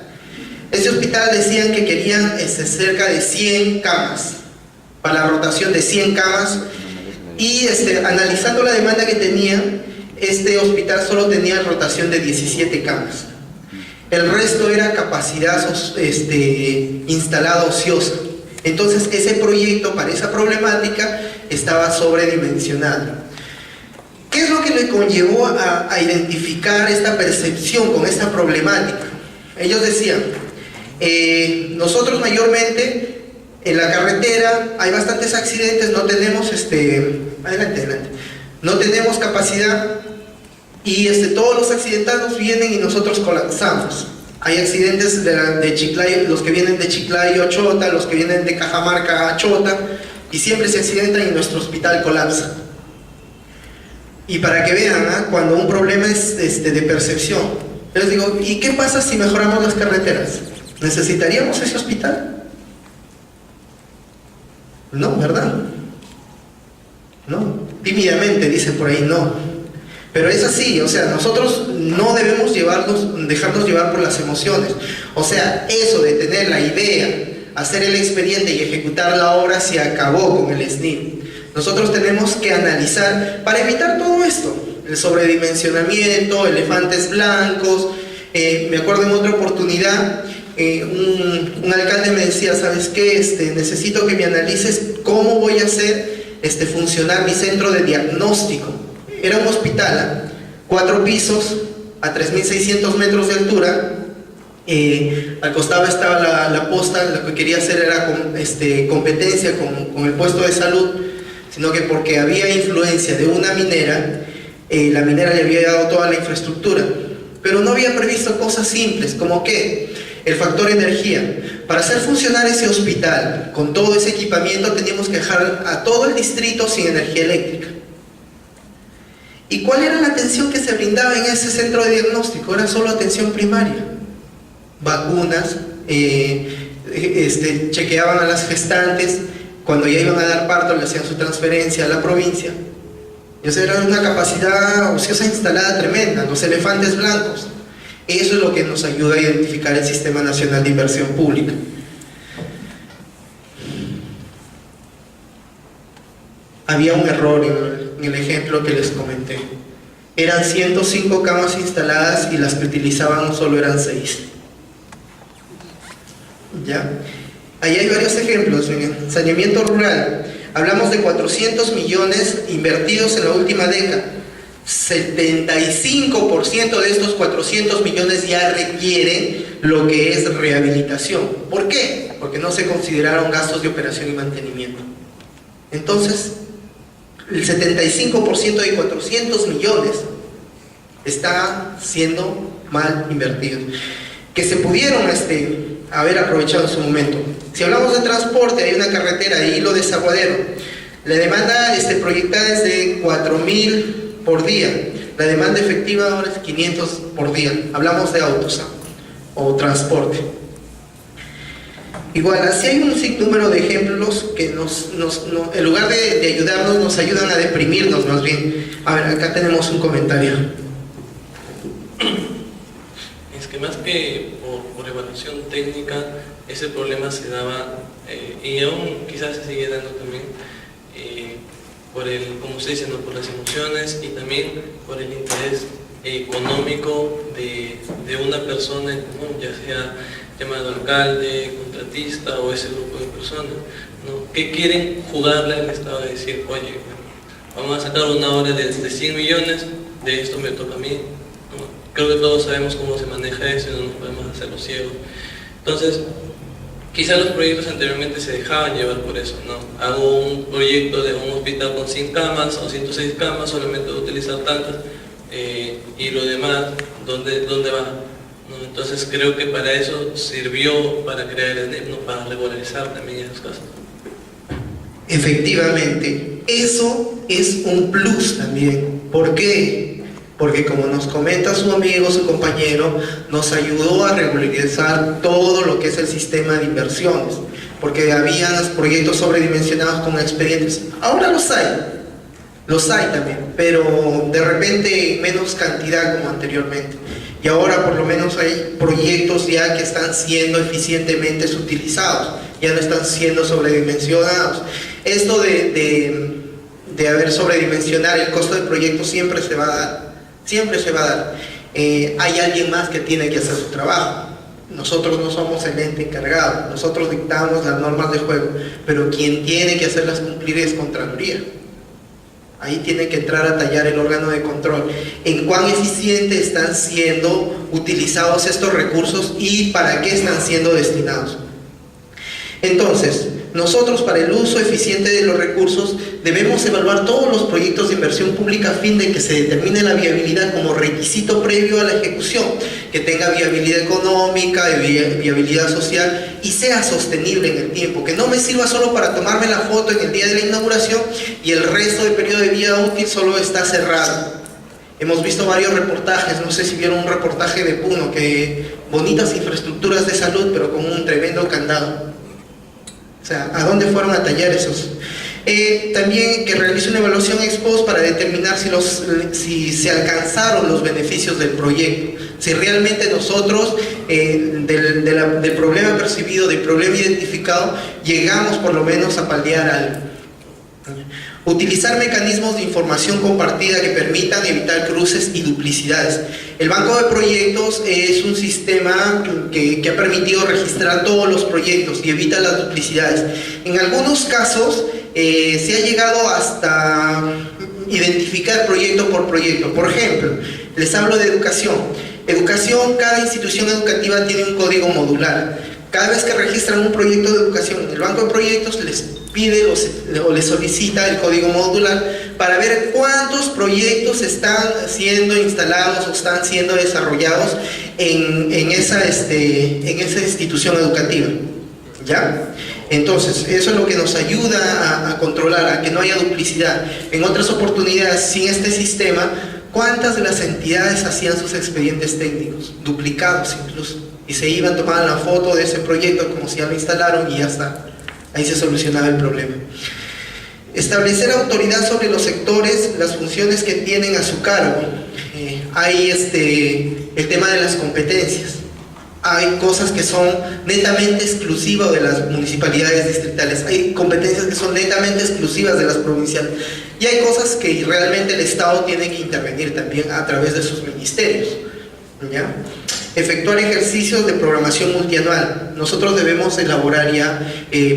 Este hospital decían que querían cerca de 100 camas, para la rotación de 100 camas, y analizando la demanda que tenía, este hospital solo tenía rotación de 17 camas. El resto era capacidad instalada ociosa. Entonces ese proyecto para esa problemática estaba sobredimensionado. ¿Qué es lo que le conllevó a identificar esta percepción con esta problemática? Ellos decían, nosotros mayormente en la carretera hay bastantes accidentes, no tenemos no tenemos capacidad, y todos los accidentados vienen y nosotros colapsamos. Hay accidentes de Chiclayo, los que vienen de Chiclayo a Chota, los que vienen de Cajamarca a Chota, y siempre se accidentan y nuestro hospital colapsa. Y para que vean, cuando un problema es de percepción, yo les digo, ¿y qué pasa si mejoramos las carreteras? ¿Necesitaríamos ese hospital? No, ¿verdad? No, tímidamente dicen por ahí no. Pero es así, o sea, nosotros no debemos dejarnos llevar por las emociones. O sea, eso de tener la idea, hacer el expediente y ejecutar la obra se acabó con el SNIP. Nosotros tenemos que analizar para evitar todo esto, el sobredimensionamiento, elefantes blancos. Me acuerdo en otra oportunidad, un alcalde me decía, ¿sabes qué? Necesito que me analices cómo voy a hacer funcionar mi centro de diagnóstico. Era un hospital, 4 pisos, a 3.600 metros de altura. Al costado estaba la posta. Lo que quería hacer era competencia con el puesto de salud. sino que porque había influencia de una minera, la minera le había dado toda la infraestructura, pero no había previsto cosas simples, como que el factor energía. Para hacer funcionar ese hospital con todo ese equipamiento teníamos que dejar a todo el distrito sin energía eléctrica. ¿Y cuál era la atención que se brindaba en ese centro de diagnóstico? Era solo atención primaria, vacunas, chequeaban a las gestantes, cuando ya iban a dar parto le hacían su transferencia a la provincia. Y eso era una capacidad ociosa instalada tremenda, los elefantes blancos. Eso es lo que nos ayuda a identificar el Sistema Nacional de Inversión Pública. Había un error en el ejemplo que les comenté. Eran 105 camas instaladas y las que utilizaban solo eran 6. ¿Ya? Ahí hay varios ejemplos. En saneamiento rural hablamos de 400 millones invertidos en la última década. 75% de estos 400 millones ya requieren lo que es rehabilitación. ¿Por qué? Porque no se consideraron gastos de operación y mantenimiento. Entonces, el 75% de 400 millones está siendo mal invertidos, que se pudieron haber aprovechado en su momento. Si hablamos de transporte, hay una carretera de Hilo Desaguadero. La demanda proyectada es de 4.000 por día. La demanda efectiva ahora es 500 por día. Hablamos de autos o transporte. Igual, así hay un sinnúmero de ejemplos que en lugar de ayudarnos, nos ayudan a deprimirnos más bien. A ver, acá tenemos un comentario. Es que más que por evaluación técnica, ese problema se daba, y aún quizás se sigue dando también, como usted dice, ¿no? Por las emociones y también por el interés económico de una persona en común, ya sea llamado alcalde, contratista o ese grupo de personas, ¿no? Que quieren jugarle al Estado de decir, oye, vamos a sacar una hora de 100 millones, de esto me toca a mí, ¿no? Creo que todos sabemos cómo se maneja eso y no nos podemos hacer los ciegos. Entonces, quizás los proyectos anteriormente se dejaban llevar por eso, ¿no? Hago un proyecto de un hospital con 100 camas o 106 camas, solamente voy a utilizar tantas, y lo demás, ¿dónde va? ¿No? Entonces creo que para eso sirvió para crear el NEP, ¿no? Para regularizar también esas cosas. Efectivamente, eso es un plus también. ¿Por qué? Porque como nos comenta su amigo, su compañero, nos ayudó a regularizar todo lo que es el sistema de inversiones, porque había los proyectos sobredimensionados con expedientes. Ahora los hay también, pero de repente en menos cantidad como anteriormente. Y ahora por lo menos hay proyectos ya que están siendo eficientemente utilizados, ya no están siendo sobredimensionados. Esto de haber sobredimensionar el costo del proyecto siempre se va a dar. Hay alguien más que tiene que hacer su trabajo. Nosotros no somos el ente encargado, nosotros dictamos las normas de juego, pero quien tiene que hacerlas cumplir es Contraloría. Ahí tiene que entrar a tallar el órgano de control en cuán eficiente están siendo utilizados estos recursos y para qué están siendo destinados. Entonces, nosotros para el uso eficiente de los recursos debemos evaluar todos los proyectos de inversión pública a fin de que se determine la viabilidad como requisito previo a la ejecución, que tenga viabilidad económica, viabilidad social y sea sostenible en el tiempo, que no me sirva solo para tomarme la foto en el día de la inauguración y el resto del periodo de vida útil solo está cerrado. Hemos visto varios reportajes, no sé si vieron un reportaje de Puno, que bonitas infraestructuras de salud pero con un tremendo candado. O sea, ¿a dónde fueron a tallar esos? También que realice una evaluación ex post para determinar si se alcanzaron los beneficios del proyecto, si realmente nosotros del problema percibido, del problema identificado, llegamos por lo menos a paliar algo. Utilizar mecanismos de información compartida que permitan evitar cruces y duplicidades. El banco de proyectos es un sistema que ha permitido registrar todos los proyectos y evita las duplicidades. En algunos casos se ha llegado hasta identificar proyecto por proyecto. Por ejemplo, les hablo de educación. Cada institución educativa tiene un código modular. Cada vez que registran un proyecto de educación en el banco de proyectos, les pide o le solicita el código modular para ver cuántos proyectos están siendo instalados o están siendo desarrollados en esa institución educativa, ¿ya? Entonces, eso es lo que nos ayuda a controlar, a que no haya duplicidad. En otras oportunidades, sin este sistema, ¿cuántas de las entidades hacían sus expedientes técnicos? Duplicados incluso. Y se iban, tomaban la foto de ese proyecto como si ya lo instalaron y ya está. Ahí se solucionaba el problema. Establecer autoridad sobre los sectores, las funciones que tienen a su cargo. Hay el tema de las competencias. Hay cosas que son netamente exclusivas de las municipalidades distritales. Hay competencias que son netamente exclusivas de las provinciales. Y hay cosas que realmente el Estado tiene que intervenir también a través de sus ministerios, ¿ya? Efectuar ejercicios de programación multianual. Nosotros debemos elaborar ya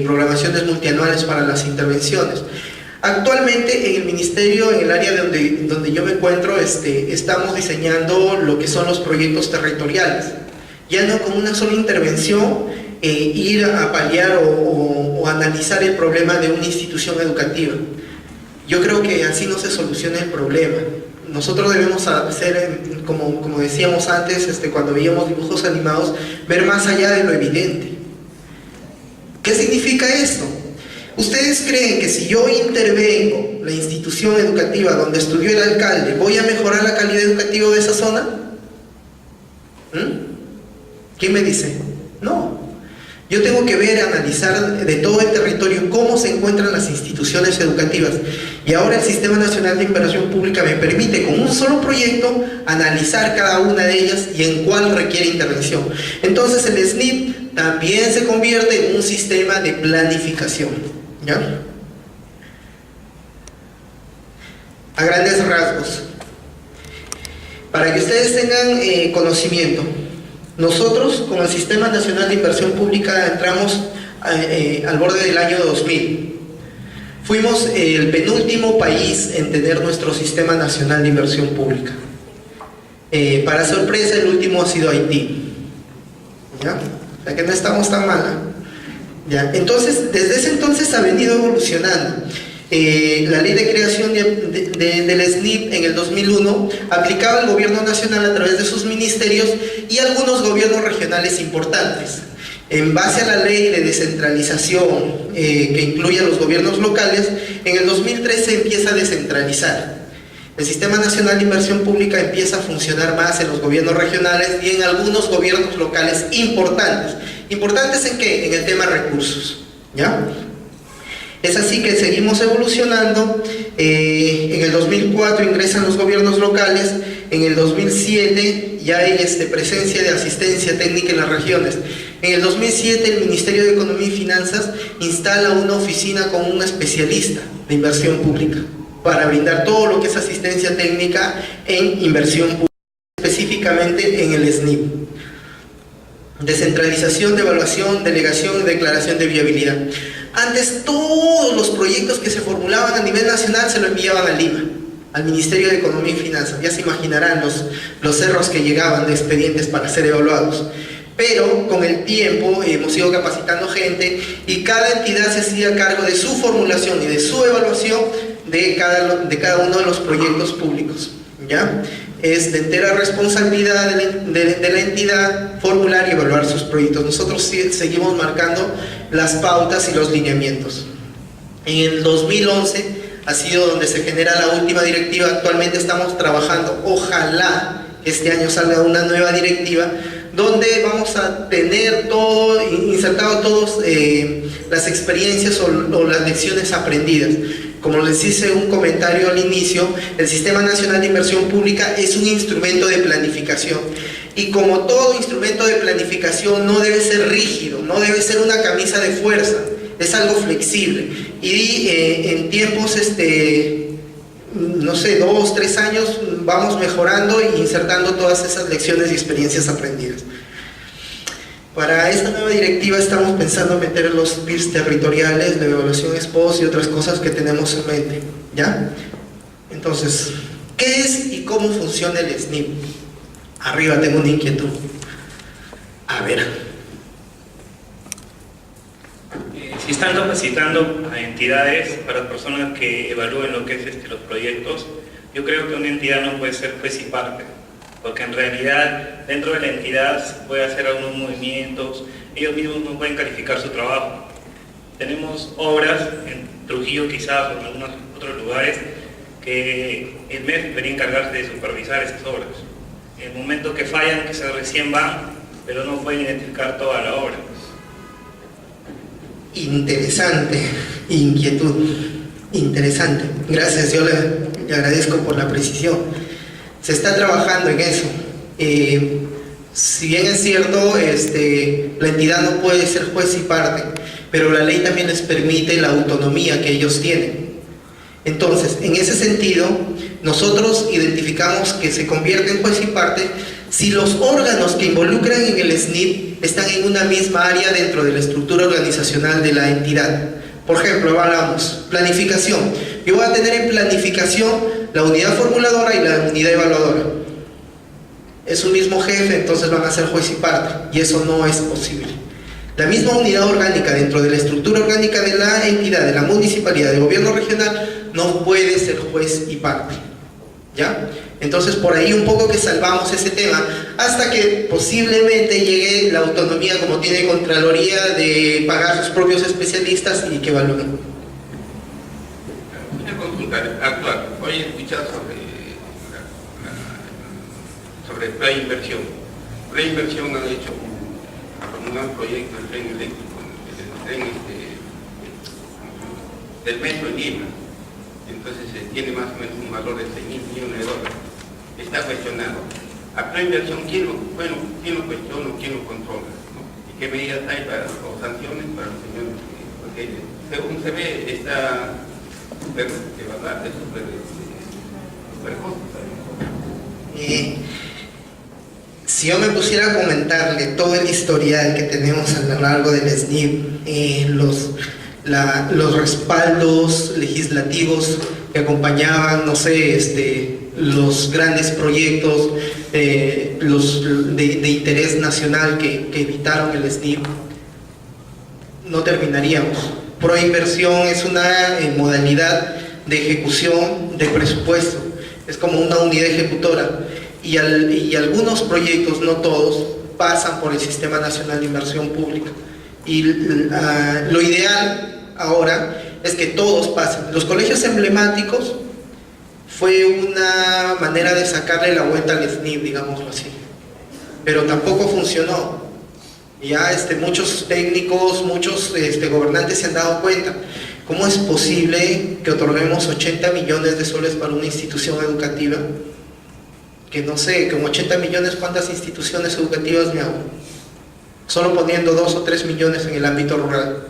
programaciones multianuales para las intervenciones. Actualmente en el ministerio, en el área donde yo me encuentro, estamos diseñando lo que son los proyectos territoriales. Ya no con una sola intervención ir a paliar o analizar el problema de una institución educativa. Yo creo que así no se soluciona el problema. Nosotros debemos hacer, como decíamos antes, cuando veíamos dibujos animados, ver más allá de lo evidente. ¿Qué significa esto? ¿Ustedes creen que si yo intervengo la institución educativa donde estudió el alcalde, voy a mejorar la calidad educativa de esa zona? ¿Quién me dice? No. Yo tengo que ver, analizar de todo el territorio cómo se encuentran las instituciones educativas. Y ahora el Sistema Nacional de Inversión Pública me permite con un solo proyecto analizar cada una de ellas y en cuál requiere intervención. Entonces el SNIP también se convierte en un sistema de planificación, ¿ya? A grandes rasgos, para que ustedes tengan conocimiento, nosotros con el Sistema Nacional de Inversión Pública entramos al borde del año 2000. Fuimos el penúltimo país en tener nuestro Sistema Nacional de Inversión Pública. Para sorpresa, el último ha sido Haití, ¿ya? O sea que no estamos tan mal, ¿ya? Entonces, desde ese entonces ha venido evolucionando. La ley de creación del SNIP en el 2001 aplicaba al gobierno nacional a través de sus ministerios y algunos gobiernos regionales importantes. En base a la ley de descentralización que incluye a los gobiernos locales, en el 2013 se empieza a descentralizar. El Sistema Nacional de Inversión Pública empieza a funcionar más en los gobiernos regionales y en algunos gobiernos locales importantes. ¿Importantes en qué? En el tema recursos, ¿ya? Es así que seguimos evolucionando. En el 2004 ingresan los gobiernos locales. En el 2007 ya hay presencia de asistencia técnica en las regiones. En el 2007 el Ministerio de Economía y Finanzas instala una oficina con un especialista de inversión pública para brindar todo lo que es asistencia técnica en inversión pública, específicamente en el SNIP. Descentralización de evaluación, delegación y declaración de viabilidad. Antes todos los proyectos que se formulaban a nivel nacional se lo enviaban a Lima, al Ministerio de Economía y Finanzas. Ya se imaginarán los cerros que llegaban de expedientes para ser evaluados. Pero con el tiempo hemos ido capacitando gente y cada entidad se hacía cargo de su formulación y de su evaluación de cada uno de los proyectos públicos, ¿ya? Es de entera responsabilidad de la entidad formular y evaluar sus proyectos. Nosotros sí seguimos marcando las pautas y los lineamientos. En el 2011 ha sido donde se genera la última directiva. Actualmente estamos trabajando, ojalá este año salga una nueva directiva donde vamos a tener todo insertado, todas las experiencias o las lecciones aprendidas. Como les hice un comentario al inicio, el Sistema Nacional de Inversión Pública es un instrumento de planificación. Y como todo instrumento de planificación no debe ser rígido, no debe ser una camisa de fuerza, es algo flexible. Y en tiempos, no sé, 2, 3 años, vamos mejorando e insertando todas esas lecciones y experiencias aprendidas. Para esta nueva directiva estamos pensando meter los PIRs territoriales, la evaluación ex post y otras cosas que tenemos en mente, ¿ya? Entonces, ¿qué es y cómo funciona el SNIP? Arriba tengo una inquietud. A ver. Sí, Si están capacitando a entidades para personas que evalúen lo que es los proyectos, yo creo que una entidad no puede ser juez y parte, porque en realidad dentro de la entidad se puede hacer algunos movimientos, ellos mismos no pueden calificar su trabajo. Tenemos obras en Trujillo quizás o en algunos otros lugares que el MEF debería encargarse de supervisar esas obras. En el momento que fallan, quizás recién van, pero no pueden identificar toda la obra. Interesante, inquietud, interesante. Gracias, yo le agradezco por la precisión. Se está trabajando en eso. Si bien es cierto, la entidad no puede ser juez y parte, pero la ley también les permite la autonomía que ellos tienen. Entonces, en ese sentido, nosotros identificamos que se convierte en juez y parte si los órganos que involucran en el SNIP están en una misma área dentro de la estructura organizacional de la entidad. Por ejemplo, hablamos planificación. Yo voy a tener en planificación la unidad formuladora y la unidad evaluadora. Es un mismo jefe, entonces van a ser juez y parte, y eso no es posible. La misma unidad orgánica dentro de la estructura orgánica de la entidad, de la municipalidad, del gobierno regional, no puede ser juez y parte. ¿Ya? Entonces por ahí un poco que salvamos ese tema, hasta que posiblemente llegue la autonomía como tiene Contraloría de pagar sus propios especialistas y que evalúen. Una consulta actual. Hoy he escuchado sobre preinversión. Preinversión han hecho un proyecto del tren eléctrico, del metro en Lima. Entonces tiene más o menos un valor de 6.000 millones de dólares. Está cuestionado. A preinversión, ¿quién lo cuestiona, quién lo controla? ¿No? ¿Y qué medidas hay o sanciones para los señores? Porque según se ve, está súper evaluado, es súper costoso. Si yo me pusiera a comentarle todo el historial que tenemos a lo largo del SNIP, los respaldos legislativos que acompañaban, no sé, los grandes proyectos los de interés nacional que evitaron el SNIP, no terminaríamos. Proinversión es una modalidad de ejecución de presupuesto, es como una unidad ejecutora, y algunos proyectos, no todos, pasan por el Sistema Nacional de Inversión Pública. Y lo ideal ahora es que todos pasen. Los colegios emblemáticos fue una manera de sacarle la vuelta al SNIP, digámoslo así, pero tampoco funcionó. Ya muchos técnicos, muchos gobernantes se han dado cuenta. ¿Cómo es posible que otorguemos 80 millones de soles para una institución educativa? Que no sé, con 80 millones, ¿cuántas instituciones educativas me hago? Solo poniendo 2 o 3 millones en el ámbito rural.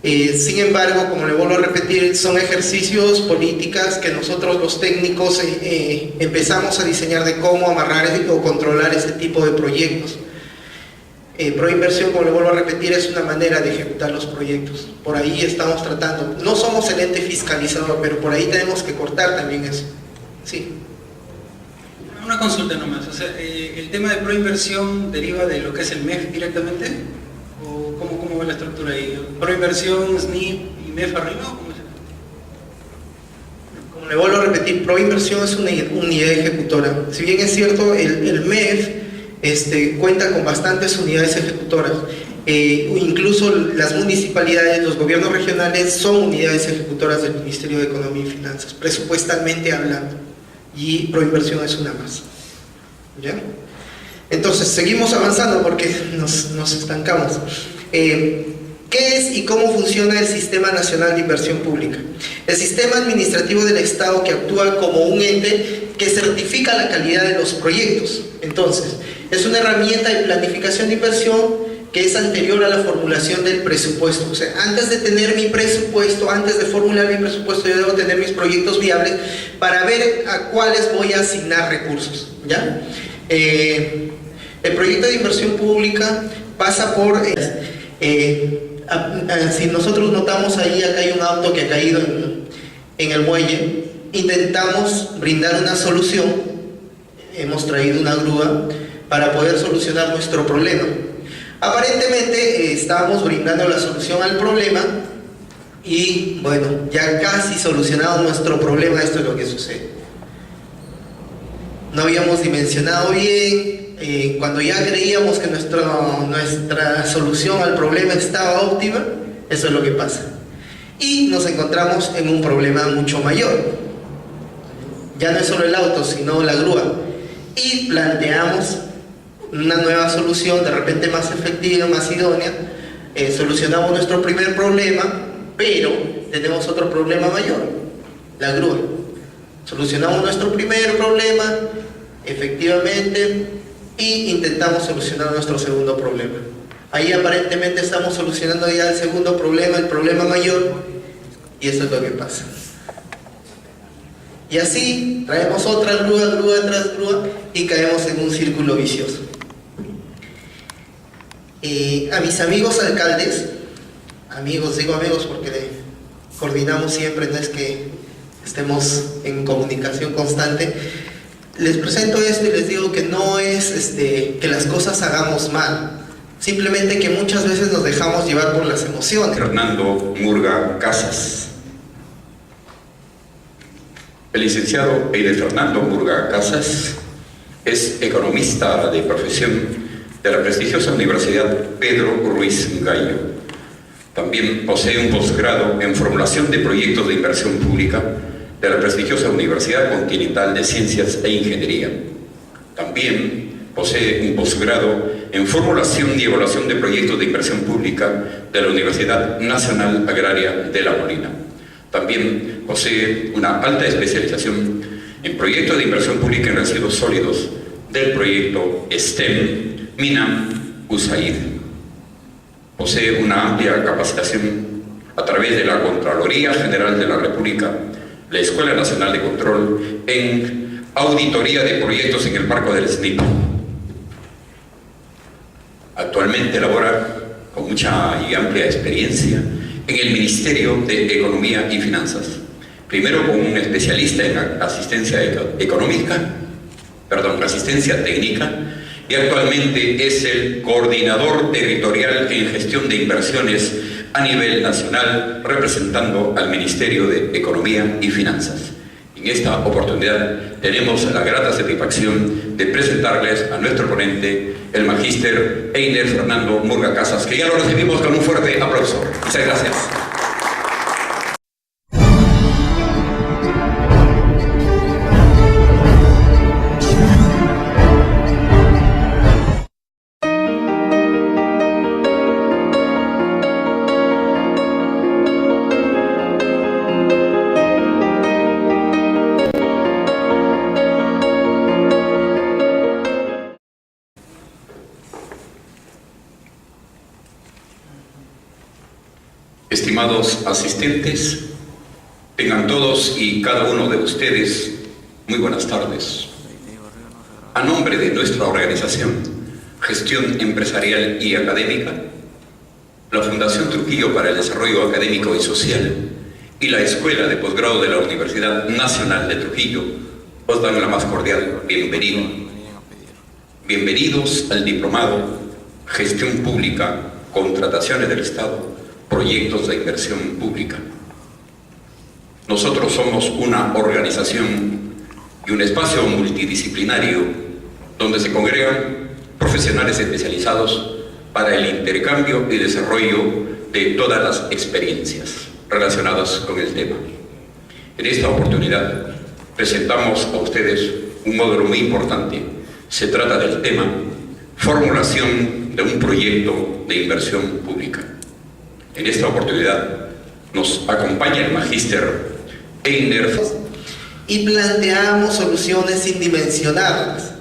Sin embargo, como le vuelvo a repetir, son ejercicios, políticas que nosotros los técnicos empezamos a diseñar de cómo amarrar o controlar ese tipo de proyectos. Proinversión, como le vuelvo a repetir, es una manera de ejecutar los proyectos. Por ahí estamos tratando. No somos el ente fiscalizador, pero por ahí tenemos que cortar también eso. Sí. Una consulta nomás, o sea, ¿el tema de proinversión deriva de lo que es el MEF directamente? ¿O cómo va la estructura ahí? ¿Proinversión, SNIP y MEF arriba? ¿Cómo es? Como le vuelvo a repetir, proinversión es una unidad ejecutora. Si bien es cierto, el MEF cuenta con bastantes unidades ejecutoras. Incluso las municipalidades, los gobiernos regionales son unidades ejecutoras del Ministerio de Economía y Finanzas, presupuestalmente hablando. Y proinversión es una más. ¿Ya? Entonces, seguimos avanzando porque nos estancamos. ¿Qué es y cómo funciona el Sistema Nacional de Inversión Pública? El sistema administrativo del Estado que actúa como un ente que certifica la calidad de los proyectos. Entonces, es una herramienta de planificación de inversión que es anterior a la formulación del presupuesto. O sea, antes de tener mi presupuesto, antes de formular mi presupuesto, yo debo tener mis proyectos viables para ver a cuáles voy a asignar recursos. ¿Ya? El proyecto de inversión pública pasa por... si nosotros notamos ahí, acá hay un auto que ha caído en el muelle, intentamos brindar una solución, hemos traído una grúa para poder solucionar nuestro problema. Aparentemente estábamos brindando la solución al problema y bueno, ya casi solucionado nuestro problema. Esto es lo que sucede. No habíamos dimensionado bien, cuando ya creíamos que nuestra solución al problema estaba óptima, eso es lo que pasa. Y nos encontramos en un problema mucho mayor. Ya no es solo el auto, sino la grúa. Y planteamos una nueva solución, de repente más efectiva, más idónea. Solucionamos nuestro primer problema, pero tenemos otro problema mayor, la grúa. Solucionamos nuestro primer problema, efectivamente, y intentamos solucionar nuestro segundo problema. Ahí aparentemente estamos solucionando ya el segundo problema, el problema mayor, y eso es lo que pasa. Y así traemos otra grúa tras grúa y caemos en un círculo vicioso. A mis amigos alcaldes, amigos, digo amigos porque coordinamos siempre, no es que estemos en comunicación constante, les presento esto y les digo que no es que las cosas hagamos mal, simplemente que muchas veces nos dejamos llevar por las emociones. Fernando Murga Casas. El licenciado Eider Fernando Murga Casas es economista de profesión de la prestigiosa Universidad Pedro Ruiz Gallo. También posee un posgrado en formulación de proyectos de inversión pública de la prestigiosa Universidad Continental de Ciencias e Ingeniería. También posee un posgrado en formulación y evaluación de proyectos de inversión pública de la Universidad Nacional Agraria de La Molina. También posee una alta especialización en proyectos de inversión pública en residuos sólidos del proyecto STEM Mina USAID. Posee una amplia capacitación a través de la Contraloría General de la República, la Escuela Nacional de Control en auditoría de proyectos en el marco del SNIP. Actualmente labora con mucha y amplia experiencia en el Ministerio de Economía y Finanzas, primero como un especialista en asistencia técnica, y actualmente es el coordinador territorial en gestión de inversiones a nivel nacional, representando al Ministerio de Economía y Finanzas. En esta oportunidad tenemos la grata satisfacción de presentarles a nuestro ponente, el magíster Eider Fernando Murga Casas, que ya lo recibimos con un fuerte aplauso. Muchas gracias. Estimados asistentes, tengan todos y cada uno de ustedes muy buenas tardes. A nombre de nuestra organización, Gestión Empresarial y Académica, la Fundación Trujillo para el Desarrollo Académico y Social y la Escuela de Posgrado de la Universidad Nacional de Trujillo os dan la más cordial bienvenida. Bienvenidos al Diplomado Gestión Pública, Contrataciones del Estado, Proyectos de Inversión Pública. Nosotros somos una organización y un espacio multidisciplinario donde se congregan profesionales especializados para el intercambio y desarrollo de todas las experiencias relacionadas con el tema. En esta oportunidad presentamos a ustedes un módulo muy importante. Se trata del tema formulación de un proyecto de inversión pública. En esta oportunidad nos acompaña el magíster Eider. Y planteamos soluciones sin dimensionarlas.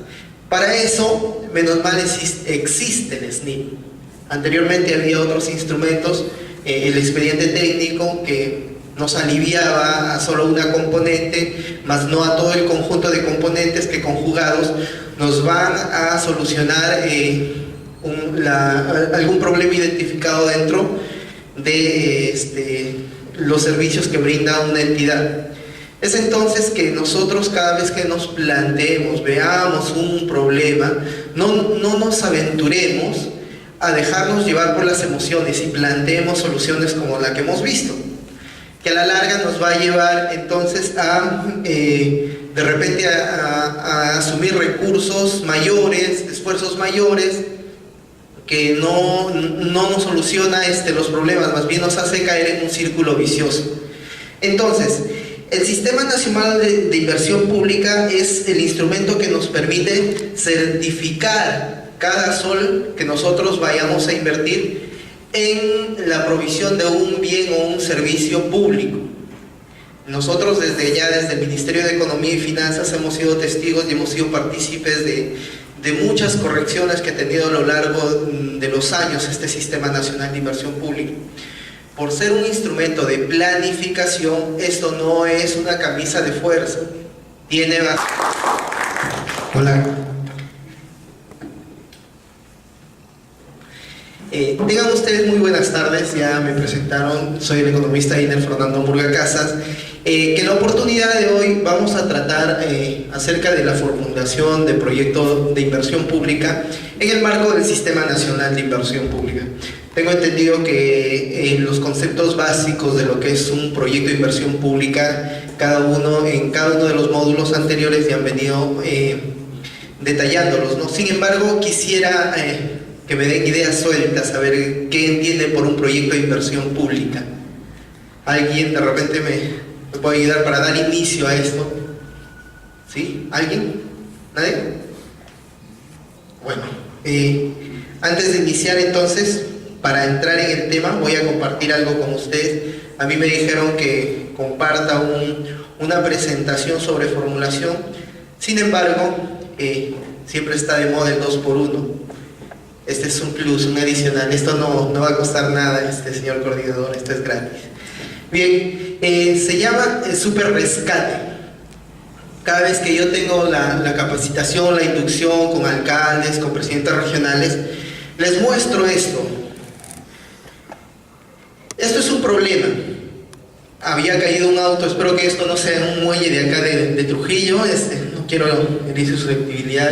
Para eso, menos mal existe el SNIP. Anteriormente había otros instrumentos, el expediente técnico que nos aliviaba a solo una componente, más no a todo el conjunto de componentes que conjugados nos van a solucionar algún problema identificado dentro de los servicios que brinda una entidad. Es entonces que nosotros, cada vez que nos planteemos, veamos un problema, no nos aventuremos a dejarnos llevar por las emociones y planteemos soluciones como la que hemos visto, que a la larga nos va a llevar entonces a de repente a asumir recursos mayores, esfuerzos mayores, que no nos soluciona los problemas, más bien nos hace caer en un círculo vicioso. Entonces, el Sistema Nacional de Inversión Pública es el instrumento que nos permite certificar cada sol que nosotros vayamos a invertir en la provisión de un bien o un servicio público. Nosotros desde el Ministerio de Economía y Finanzas hemos sido testigos y hemos sido partícipes de muchas correcciones que ha tenido a lo largo de los años este Sistema Nacional de Inversión Pública. Por ser un instrumento de planificación, esto no es una camisa de fuerza. Tiene base. Hola. Tengan ustedes muy buenas tardes, ya me presentaron, soy el economista Iner Fernando Murga Casas, que en la oportunidad de hoy vamos a tratar acerca de la formulación de proyectos de inversión pública en el marco del Sistema Nacional de Inversión Pública. Tengo entendido que los conceptos básicos de lo que es un proyecto de inversión pública, en cada uno de los módulos anteriores ya han venido detallándolos, ¿no? Sin embargo, quisiera que me den ideas sueltas, a ver qué entienden por un proyecto de inversión pública. ¿Alguien de repente me puede ayudar para dar inicio a esto? ¿Sí? ¿Alguien? ¿Nadie? Bueno, antes de iniciar entonces, para entrar en el tema, voy a compartir algo con ustedes. A mí me dijeron que comparta una presentación sobre formulación. Sin embargo, siempre está de moda el 2x1. Este es un plus, un adicional. Esto no va a costar nada, señor coordinador, esto es gratis. Bien, se llama Super Rescate. Cada vez que yo tengo la capacitación, la inducción con alcaldes, con presidentes regionales, les muestro esto. Esto es un problema. Había caído un auto, espero que esto no sea en un muelle de acá de Trujillo, no quiero herir susceptibilidades.